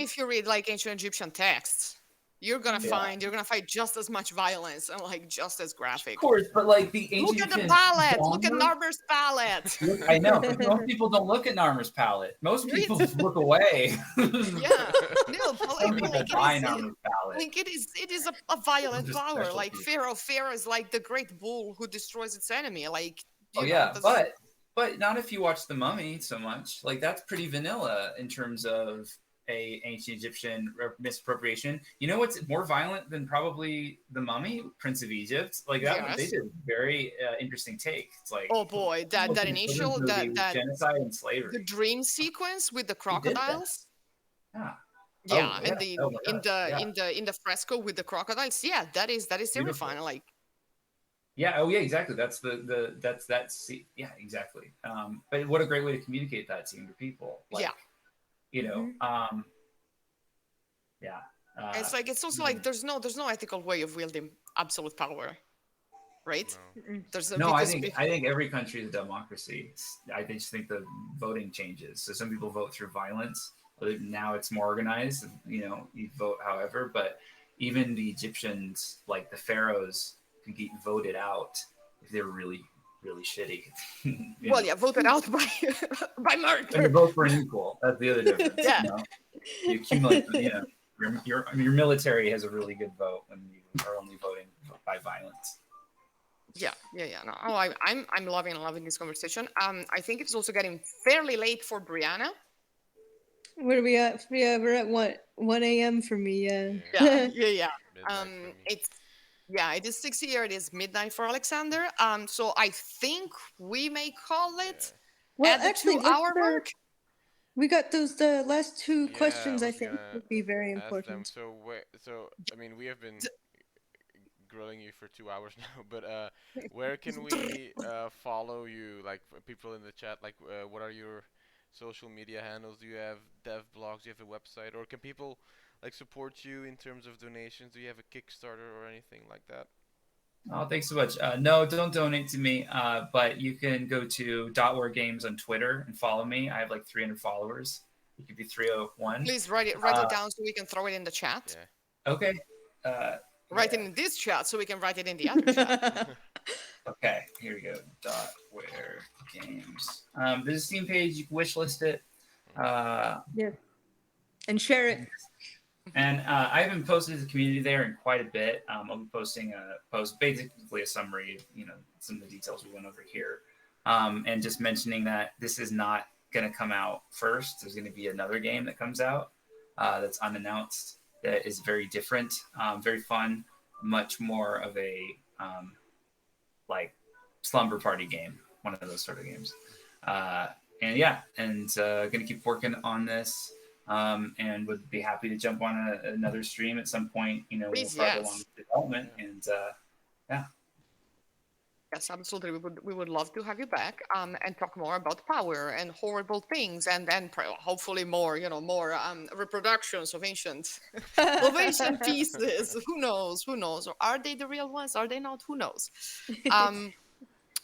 if you read like ancient Egyptian texts, you're gonna find just as much violence and like just as graphic. Of course, but like the ancient look at the palette. Look at Narmer's palette. I know, but most people don't look at Narmer's palette. Most people look away. Yeah, no, but like Narmer's palette. Like it is a violent power. Like Pharaoh is like the great bull who destroys its enemy. Like but not if you watch The Mummy so much. Like, that's pretty vanilla in terms of a ancient Egyptian misappropriation. You know what's more violent than probably The Mummy? Prince of Egypt. Like that, they did a very interesting take. It's like, oh boy, that initial that genocide and slavery. The dream sequence with the crocodiles. Yeah, in the fresco with the crocodiles. Yeah, that is terrifying. Like. Yeah. Oh, yeah. Exactly. That's that's yeah. Exactly. But what a great way to communicate that to younger people. Like, yeah. Yeah. Uh, It's like it's also like even there's no ethical way of wielding absolute power, right? No. There's a No, I because think I think every country is a democracy. I just think the voting changes. So some people vote through violence. Now it's more organized. You vote however. But even the Egyptians, like the pharaohs, could get voted out if they were really, really shitty. well, yeah, voted out by by And the murder. vote for an equal. That's the other difference. Yeah, You accumulate. Your military has a really good vote when you are only voting by violence. yeah. No, oh, I'm loving this conversation. I think it's also getting fairly late for Brianna. Where are we at? Yeah, we're at what 1 a.m. for me. Yeah. Yeah, yeah. Midnight for me. It's yeah, it is 6 here. It is midnight for Alexander. So I think we may call it Yeah. Well, at the actually, 2 hour mark. we got the last two Yeah, I questions. I was think gonna would be very ask them. important. So I mean, we have been grilling you for 2 hours now, but where can we follow you? Like people in the chat, like what are your social media handles? Do you have dev blogs? Do you have a website, or can people like support you in terms of donations? Do you have a Kickstarter or anything like that? Oh, thanks so much. No, don't donate to me, but you can go to Dot Games on Twitter and follow me. I have like 300 followers. You could be 301. Please write it Uh, down so we can throw it in the chat. Yeah. okay. Uh, Write it yeah. in this chat so we can write it in the other chat. Okay, here we go. Games. There's a Steam page. You can wishlist it. Yeah, and share it. And I haven't posted to the community there in quite a bit. I'll be posting a post, basically a summary of some of the details we went over here, and just mentioning that this is not going to come out first. There's going to be another game that comes out that's unannounced that is very different, very fun, much more of a like slumber party game, one of those sort of games. And yeah, and going to keep working on this. And would be happy to jump on another stream at some point, when we're Please, farther along yes. with development. And yeah. Yes, absolutely. We would love to have you back and talk more about power and horrible things and then hopefully more reproductions of ancient pieces. Who knows? Or are they the real ones? Are they not? Who knows?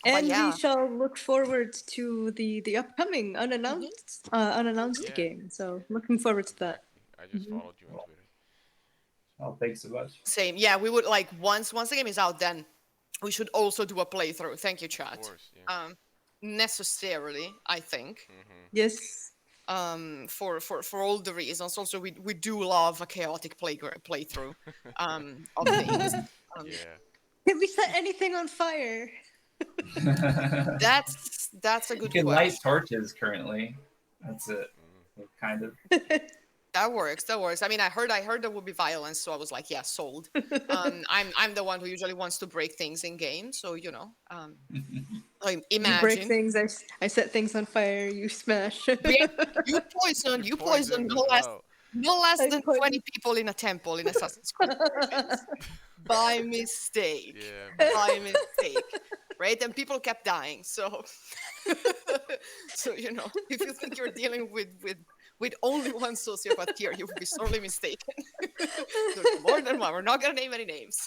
But And yeah. we shall look forward to the upcoming unannounced Yeah. game. So looking forward to that. Exactly. I just followed you on Twitter. Oh, thanks so much. Same. Yeah, we would like once the game is out, then we should also do a playthrough. Thank you, chat. Of course. Yeah. Necessarily, I think. Yes. For all the reasons. Also, we do love a chaotic playthrough of things. Yeah. Can we set anything on fire? That's a You good can light question. torches currently. That's it. Kind of. That works. I mean, I heard there would be violence, so I was like, yeah, sold. I'm the one who usually wants to break things in games, so like You break imagine things. I set things on fire. You smash. you poison no less I than poisoned- 20 people in a temple in Assassin's Creed Origins. By mistake. Yeah. By mistake. Right? And people kept dying. So so if you think you're dealing with only one sociopath here, you would be sorely mistaken. There's more than one. We're not gonna name any names.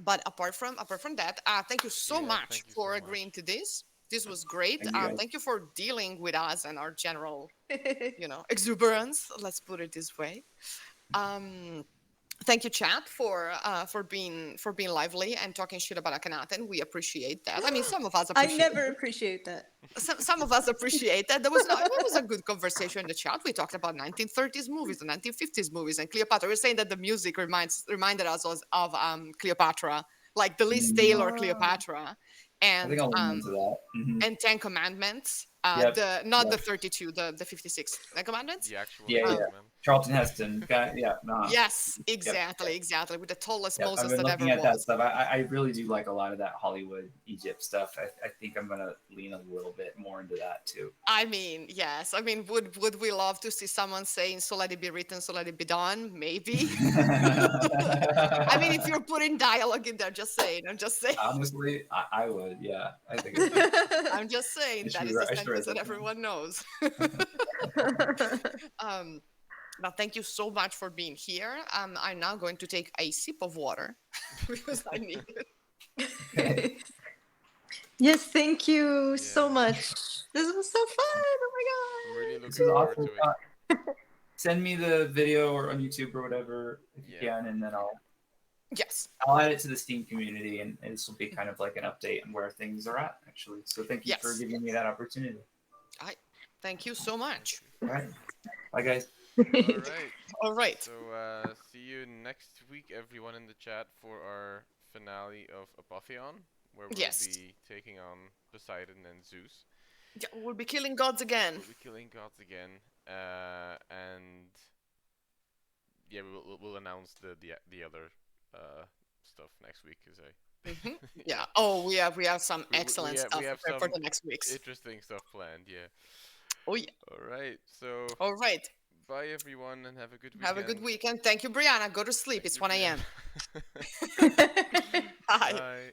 But apart from that, thank you so Yeah, much thank you for so much. agreeing to this. This was great. Thank you, guys. Thank you for dealing with us and our general, exuberance. Let's put it this way. Thank you, chat, for being lively and talking shit about Akhenaten. We appreciate that. I mean, some of us I appreciate. never appreciate that. Some of us appreciate that. It was a good conversation in the chat. We talked about 1930s movies and 1950s movies and Cleopatra. We were saying that the music reminded us of Cleopatra, like the Liz Taylor Oh. Cleopatra, I and think I'll lean into that. Mhm. and 10 Commandments. Yep, Not yep. the 32, the 56 Ten Commandments. The actual Yeah, name, yeah. man. Charlton Heston. Yeah, nah. Yes, exactly, with the tallest Yep, I've Moses been that looking ever at that was. stuff. I really do like a lot of that Hollywood Egypt stuff. I think I'm gonna lean a little bit more into that too. I mean, yes. I mean, would we love to see someone saying "So let it be written, so let it be done"? Maybe. I mean, if you're putting dialogue in there, just saying. I'm just saying. Honestly, I would. Yeah, I think. I'm just saying I that should is write- the I should write sentence that that down. everyone knows. But thank you so much for being here. I'm now going to take a sip of water because I need it. Yes, thank you so Yeah, much. This was so fun. I'm really This looking is forward awesome. to it. Send me the video or on YouTube or whatever if you Yeah. can, and then Yes. I'll add it to the Steam community, and this will be kind of like an update on where things are at, actually. So thank you for Yes. giving me that opportunity. I thank you so Thank much. you. All right, bye guys. All right. All right. So see you next week, everyone in the chat, for our finale of Apotheon, where we'll Yes. be taking on Poseidon and Zeus. Yeah, we'll be killing gods again. We'll be killing gods again, and yeah, we'll announce the other stuff next week, cause Hmm. I Yeah. Oh, we have some we excellent have we stuff have prepared for some the next weeks. interesting stuff planned. Yeah. Oh yeah. All right. So All right. bye everyone, and have a good Have a good weekend. weekend. Thank you, Brianna. Go to sleep. Thank It's you, 1 a.m. Brianna. Bye. Bye.